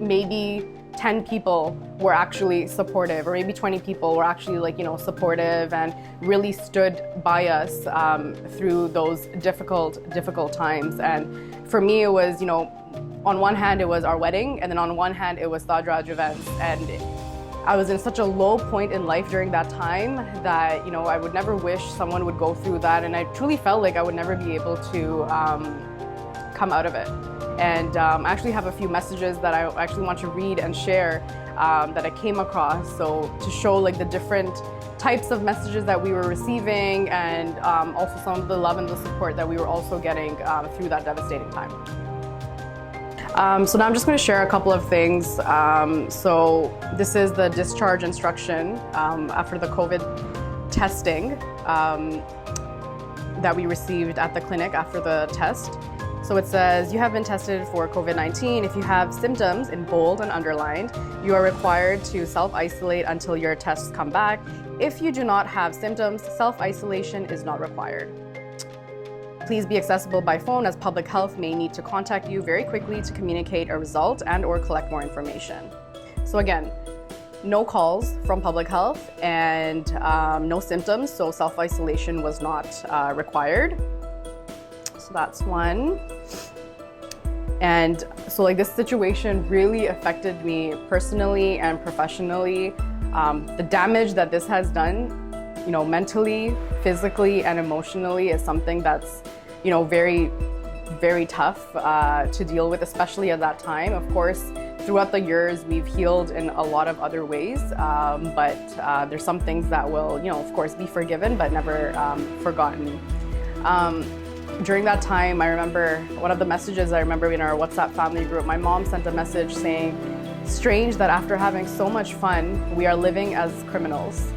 maybe 10 people were actually supportive, or maybe 20 people were actually supportive and really stood by us through those difficult times. And for me, it was, on one hand it was our wedding, and then on one hand it was Taj Raj Events. And I was in such a low point in life during that time that, I would never wish someone would go through that, and I truly felt like I would never be able to come out of it. And I actually have a few messages that I actually want to read and share that I came across, so to show the different types of messages that we were receiving, and also some of the love and the support that we were also getting through that devastating time. So now I'm just going to share a couple of things. So this is the discharge instruction after the COVID testing that we received at the clinic after the test. So it says, you have been tested for COVID-19. If you have symptoms in bold and underlined, you are required to self-isolate until your tests come back. If you do not have symptoms, self-isolation is not required. Please be accessible by phone, as public health may need to contact you very quickly to communicate a result and/or collect more information. So again, no calls from public health and no symptoms, so self-isolation was not required. So that's one. And so this situation really affected me personally and professionally. The damage that this has done, mentally, physically, and emotionally is something that's, very, very tough to deal with, especially at that time. Of course, throughout the years, we've healed in a lot of other ways, but there's some things that will, of course, be forgiven, but never forgotten. During that time, I remember one of the messages I remember in our WhatsApp family group, my mom sent a message saying, strange that after having so much fun, we are living as criminals.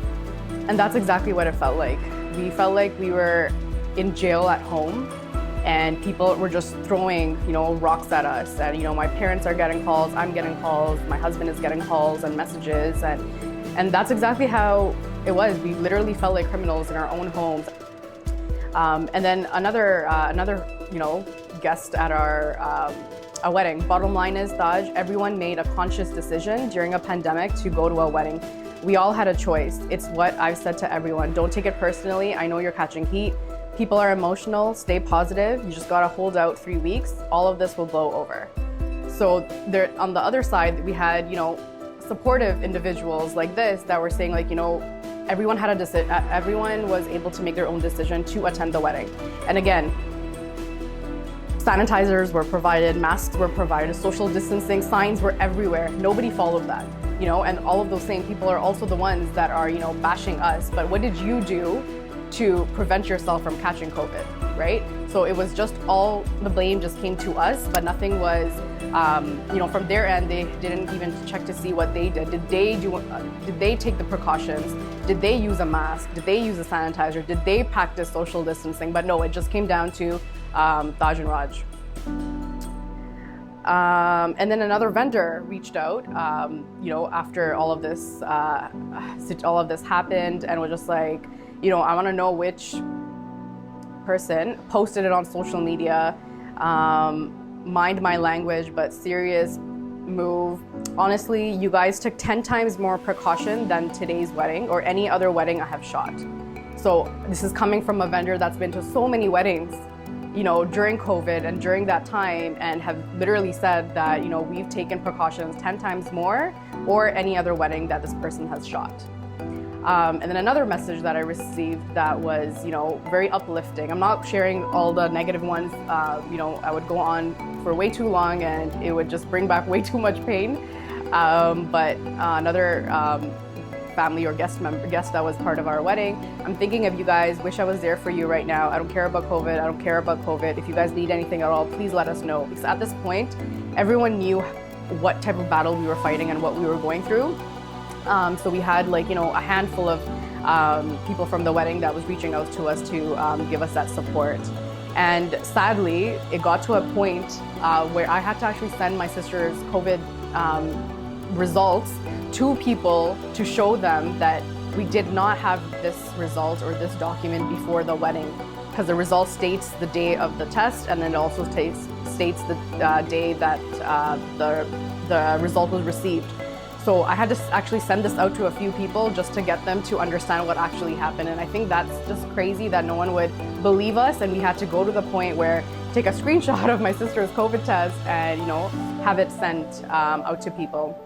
And that's exactly what it felt like. We felt like we were in jail at home, and people were just throwing, rocks at us. And, my parents are getting calls, I'm getting calls, my husband is getting calls and messages. And that's exactly how it was. We literally felt like criminals in our own homes. And then another guest at our a wedding. Bottom line is, Taj, everyone made a conscious decision during a pandemic to go to a wedding. We all had a choice. It's what I've said to everyone. Don't take it personally. I know you're catching heat. People are emotional. Stay positive. You just gotta hold out 3 weeks. All of this will blow over. So there, on the other side, we had, supportive individuals like this that were saying, like, everyone had a decision. Everyone was able to make their own decision to attend the wedding. And again, sanitizers were provided, masks were provided, social distancing signs were everywhere. Nobody followed that, and all of those same people are also the ones that are, bashing us. But what did you do to prevent yourself from catching COVID, right? So it was just all, the blame just came to us, but nothing was, from their end, they didn't even check to see what they did. Did they take the precautions? Did they use a mask? Did they use a sanitizer? Did they practice social distancing? But no, it just came down to Taj and Raj. And then another vendor reached out, after all of this happened, and was just like, I want to know which person posted it on social media. Mind my language, but serious move. Honestly, you guys took 10 times more precaution than today's wedding or any other wedding I have shot. So this is coming from a vendor that's been to so many weddings, during COVID and during that time, and have literally said that, we've taken precautions 10 times more or any other wedding that this person has shot. And then another message that I received that was, very uplifting. I'm not sharing all the negative ones. I would go on for way too long and it would just bring back way too much pain. But another family or guest that was part of our wedding, I'm thinking of you guys, wish I was there for you right now. I don't care about COVID. I don't care about COVID. If you guys need anything at all, please let us know. Because at this point, everyone knew what type of battle we were fighting and what we were going through. So we had a handful of people from the wedding that was reaching out to us to give us that support. And sadly, it got to a point where I had to actually send my sister's COVID results to people to show them that we did not have this result or this document before the wedding, because the result states the day of the test, and then it also states the day that the result was received. So I had to actually send this out to a few people just to get them to understand what actually happened. And I think that's just crazy that no one would believe us. And we had to go to the point where take a screenshot of my sister's COVID test and, have it sent out to people.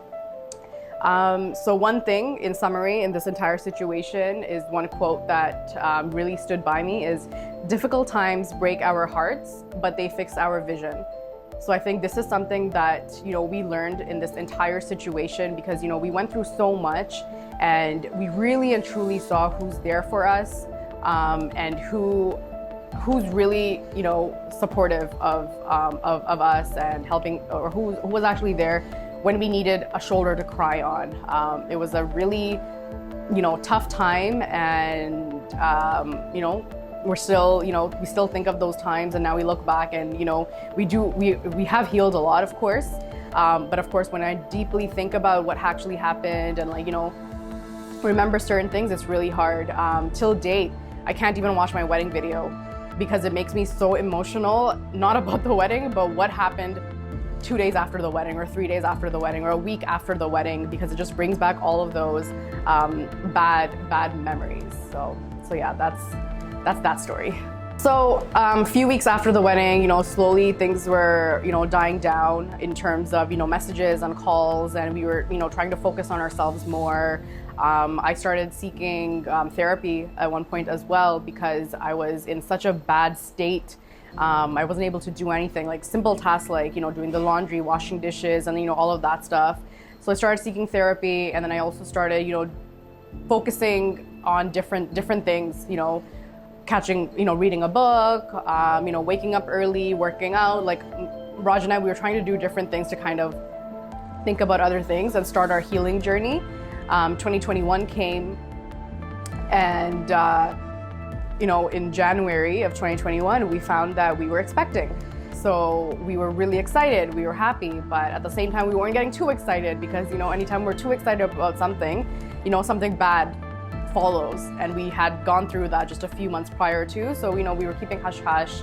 So one thing in summary in this entire situation is one quote that really stood by me is, difficult times break our hearts, but they fix our vision. So I think this is something that, we learned in this entire situation, because, we went through so much and we really and truly saw who's there for us, and who's really, supportive of us and helping, or who was actually there when we needed a shoulder to cry on. It was a really, tough time, and, we're still, we still think of those times, and now we look back and, we have healed a lot, of course. But of course, when I deeply think about what actually happened and remember certain things, it's really hard. Till date, I can't even watch my wedding video because it makes me so emotional, not about the wedding, but what happened 2 days after the wedding or 3 days after the wedding or a week after the wedding, because it just brings back all of those bad memories. So yeah, that's that story. So a few weeks after the wedding, slowly things were, dying down in terms of, messages and calls, and we were, trying to focus on ourselves more. I started seeking therapy at one point as well, because I was in such a bad state. I wasn't able to do anything, like simple tasks like, doing the laundry, washing dishes, and, all of that stuff. So I started seeking therapy, and then I also started, focusing on different things, catching, reading a book, waking up early, working out. Like Raj and I, we were trying to do different things to kind of think about other things and start our healing journey. 2021 came, and in January of 2021, we found that we were expecting. So we were really excited, we were happy, but at the same time, we weren't getting too excited because, anytime we're too excited about something, something bad follows. And we had gone through that just a few months prior to. So, we were keeping hush-hush.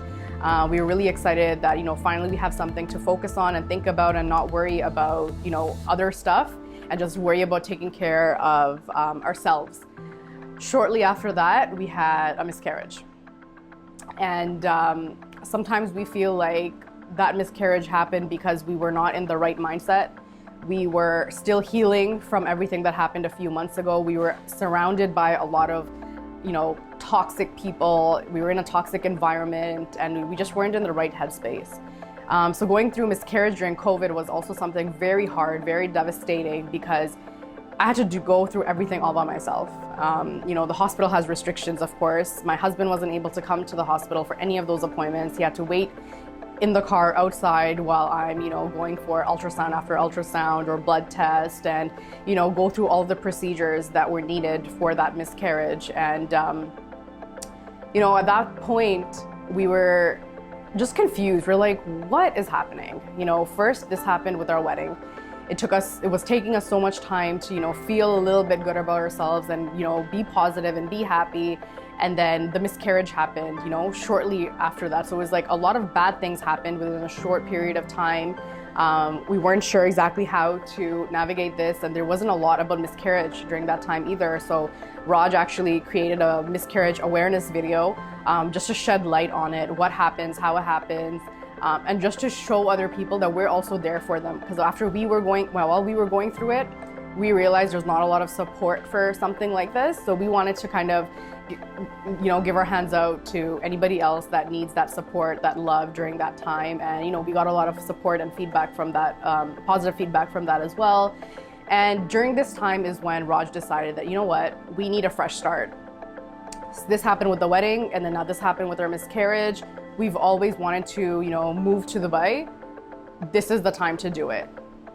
We were really excited that, finally we have something to focus on and think about and not worry about, other stuff and just worry about taking care of ourselves. Shortly after that, we had a miscarriage. And sometimes we feel like that miscarriage happened because we were not in the right mindset. We were still healing from everything that happened a few months ago. We were surrounded by a lot of, toxic people. We were in a toxic environment and we just weren't in the right headspace. So going through miscarriage during COVID was also something very hard, very devastating because I had to go through everything all by myself. The hospital has restrictions, of course. My husband wasn't able to come to the hospital for any of those appointments. He had to wait in the car outside while I'm, going for ultrasound after ultrasound or blood test and, go through all the procedures that were needed for that miscarriage. And, at that point, we were just confused. We're like, what is happening? First, this happened with our wedding. It was taking us so much time to, feel a little bit good about ourselves and, be positive and be happy. And then the miscarriage happened, shortly after that. So it was like a lot of bad things happened within a short period of time. We weren't sure exactly how to navigate this, and there wasn't a lot about miscarriage during that time either. So Raj actually created a miscarriage awareness video just to shed light on it, what happens, how it happens, and just to show other people that we're also there for them. Because while we were going through it, we realized there's not a lot of support for something like this. So we wanted to kind of, give our hands out to anybody else that needs that support, that love during that time. And, we got a lot of support and feedback from that, positive feedback from that as well. And during this time is when Raj decided that, we need a fresh start. So this happened with the wedding, and then now this happened with our miscarriage. We've always wanted to, move to Dubai. This is the time to do it.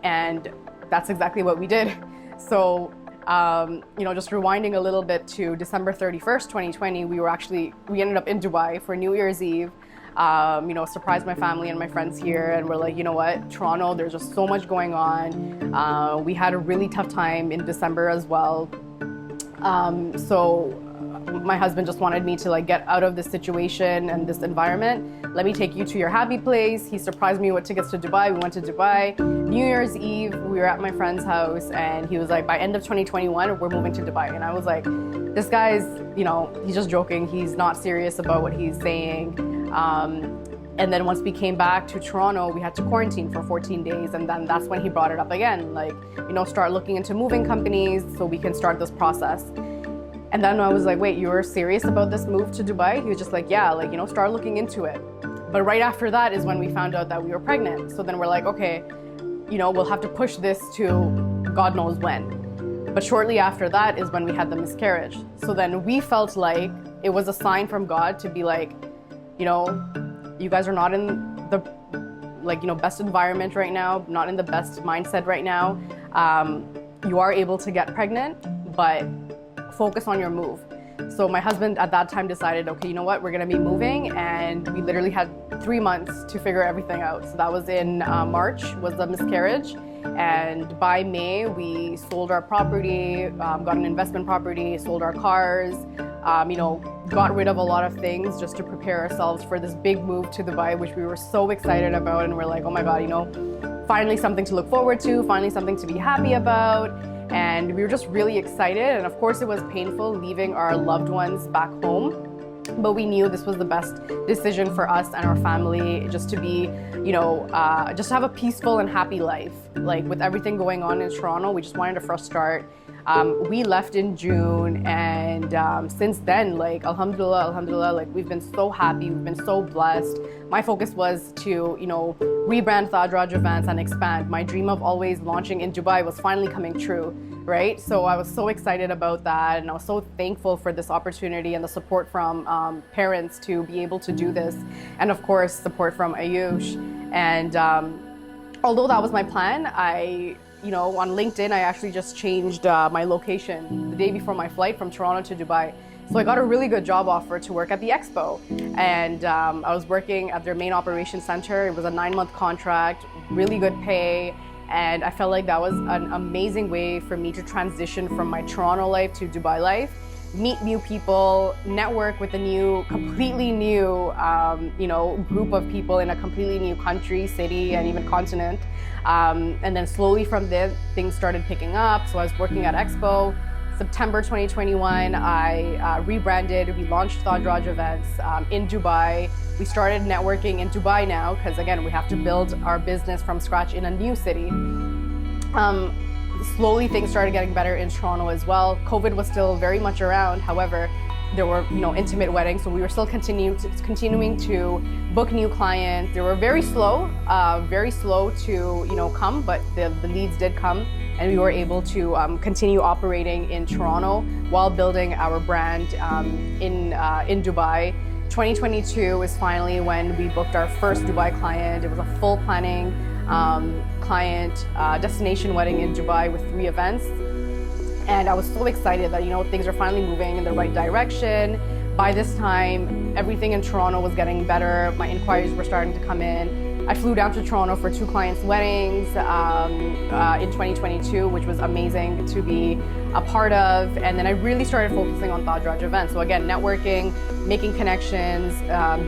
And that's exactly what we did. So, just rewinding a little bit to December 31st, 2020, we ended up in Dubai for New Year's Eve. Surprised my family and my friends here, and we're like, Toronto, there's just so much going on. We had a really tough time in December as well. So my husband just wanted me to get out of this situation and this environment. Let me take you to your happy place. He surprised me with tickets to Dubai. We went to Dubai. New Year's Eve, we were at my friend's house, and he was like, by end of 2021, we're moving to Dubai. And I was like, this guy's, he's just joking. He's not serious about what he's saying. And then once we came back to Toronto, we had to quarantine for 14 days. And then that's when he brought it up again, start looking into moving companies so we can start this process. And then I was like, wait, you were serious about this move to Dubai? He was just like, yeah, start looking into it. But right after that is when we found out that we were pregnant. So then we're like, okay, we'll have to push this to God knows when. But shortly after that is when we had the miscarriage. So then we felt like it was a sign from God to be like, you guys are not in the best environment right now, not in the best mindset right now. You are able to get pregnant, but focus on your move. So my husband at that time decided, okay, you know what, we're gonna be moving, and we literally had 3 months to figure everything out. So that was in March was the miscarriage, and by May we sold our property, got an investment property, sold our cars, got rid of a lot of things just to prepare ourselves for this big move to Dubai, which we were so excited about, and we're like, oh my God, finally something to look forward to, finally something to be happy about. And we were just really excited. And of course it was painful leaving our loved ones back home, but we knew this was the best decision for us and our family, just to be, just to have a peaceful and happy life. With everything going on in Toronto, we just wanted a fresh start. We left in June, and since then, alhamdulillah, we've been so happy, we've been so blessed. My focus was to, rebrand Taj Raj Events and expand. My dream of always launching in Dubai was finally coming true, right? So I was so excited about that, and I was so thankful for this opportunity and the support from parents to be able to do this, and of course support from Ayush. And although that was my plan, I on LinkedIn, I actually just changed my location the day before my flight from Toronto to Dubai. So I got a really good job offer to work at the Expo. And I was working at their main operations center. It was a 9-month contract, really good pay. And I felt like that was an amazing way for me to transition from my Toronto life to Dubai life, meet new people, network with a completely new, group of people in a completely new country, city, and even continent. And then slowly from there, things started picking up. So I was working at Expo. September 2021, I rebranded. We launched Taj Raj Events in Dubai. We started networking in Dubai now because, again, we have to build our business from scratch in a new city. Slowly, things started getting better in Toronto as well. COVID was still very much around. However, there were intimate weddings, so we were still continuing to book new clients. They were very slow to come, but the leads did come, and we were able to continue operating in Toronto while building our brand in Dubai. 2022 is finally when we booked our first Dubai client. It was a full planning client destination wedding in Dubai with 3 events. And I was so excited that, things are finally moving in the right direction. By this time, everything in Toronto was getting better. My inquiries were starting to come in. I flew down to Toronto for 2 clients' weddings in 2022, which was amazing to be a part of. And then I really started focusing on Taj Raj Events. So again, networking, making connections,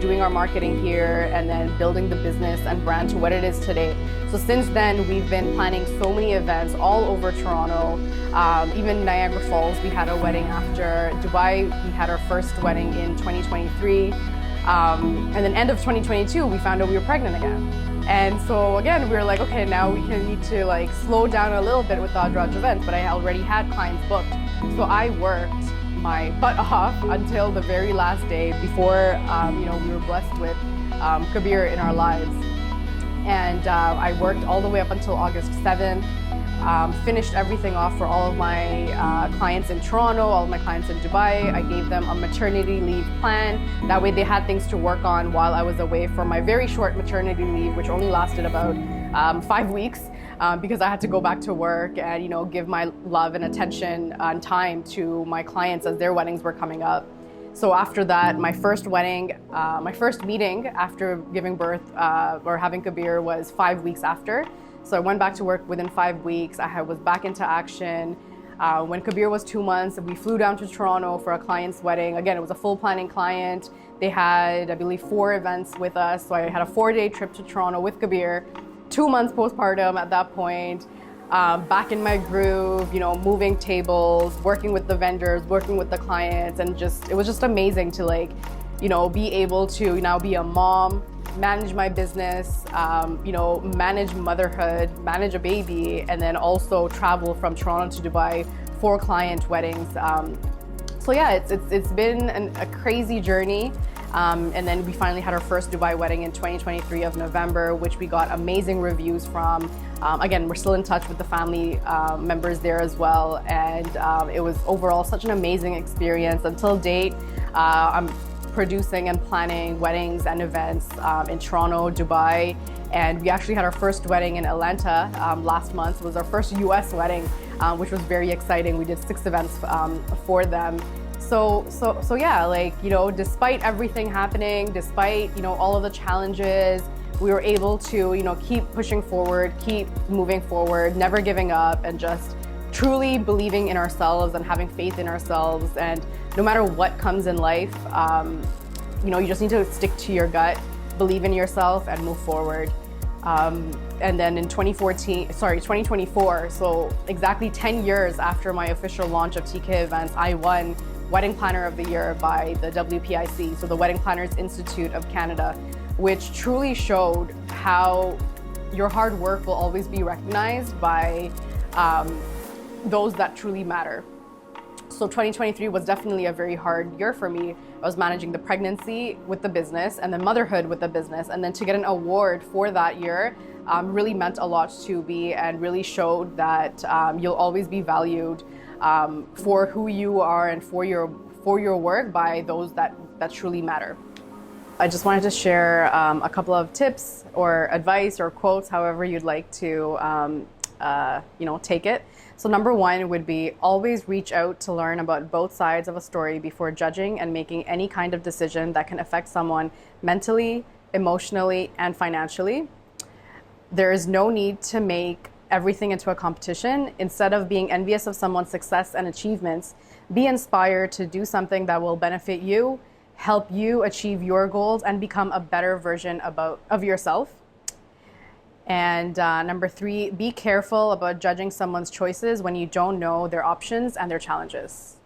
doing our marketing here, and then building the business and brand to what it is today. So since then, we've been planning so many events all over Toronto. Even Niagara Falls, we had a wedding after. Dubai, we had our first wedding in 2023. And then end of 2022, we found out we were pregnant again. And so again, we were like, okay, now we need to slow down a little bit with Taj Raj Events, but I already had clients booked. So I worked my butt off until the very last day before, we were blessed with Kabir in our lives. And I worked all the way up until August 7th. Finished everything off for all of my clients in Toronto, all of my clients in Dubai. I gave them a maternity leave plan. That way they had things to work on while I was away for my very short maternity leave, which only lasted about 5 weeks because I had to go back to work and, give my love and attention and time to my clients as their weddings were coming up. So after that, my first wedding, my first meeting after giving birth or having Kabir was 5 weeks after. So I went back to work within 5 weeks. I was back into action. When Kabir was 2 months, we flew down to Toronto for a client's wedding. Again, it was a full planning client. They had, I believe, 4 events with us. So I had a 4-day trip to Toronto with Kabir, 2 months postpartum at that point. Back in my groove, moving tables, working with the vendors, working with the clients, and it was just amazing to be able to now be a mom, manage my business, manage motherhood, manage a baby, and then also travel from Toronto to Dubai for client weddings. So yeah, it's been a crazy journey. And then we finally had our first Dubai wedding in 2023 of November, which we got amazing reviews from. Again, we're still in touch with the family members there as well. And it was overall such an amazing experience. Until date, I'm producing and planning weddings and events in Toronto, Dubai, and we actually had our first wedding in Atlanta last month. It was our first US wedding, which was very exciting. We did 6 events for them. So yeah, despite everything happening, despite all of the challenges, we were able to keep pushing forward, keep moving forward, never giving up, and just truly believing in ourselves and having faith in ourselves. And no matter what comes in life, you just need to stick to your gut, believe in yourself, and move forward. And then in 2024, so exactly 10 years after my official launch of TK Events, I won Wedding Planner of the Year by the WPIC, so the Wedding Planners Institute of Canada, which truly showed how your hard work will always be recognized by those that truly matter. So 2023 was definitely a very hard year for me. I was managing the pregnancy with the business and then motherhood with the business. And then to get an award for that year really meant a lot to me and really showed that you'll always be valued for who you are and for your work by those that truly matter. I just wanted to share a couple of tips or advice or quotes, however you'd like to take it. So number one would be always reach out to learn about both sides of a story before judging and making any kind of decision that can affect someone mentally, emotionally, and financially. There is no need to make everything into a competition. Instead of being envious of someone's success and achievements, be inspired to do something that will benefit you, help you achieve your goals, and become a better version of yourself. And number three, be careful about judging someone's choices when you don't know their options and their challenges.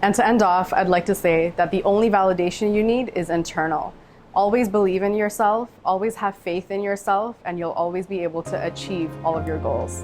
And to end off, I'd like to say that the only validation you need is internal. Always believe in yourself, always have faith in yourself, and you'll always be able to achieve all of your goals.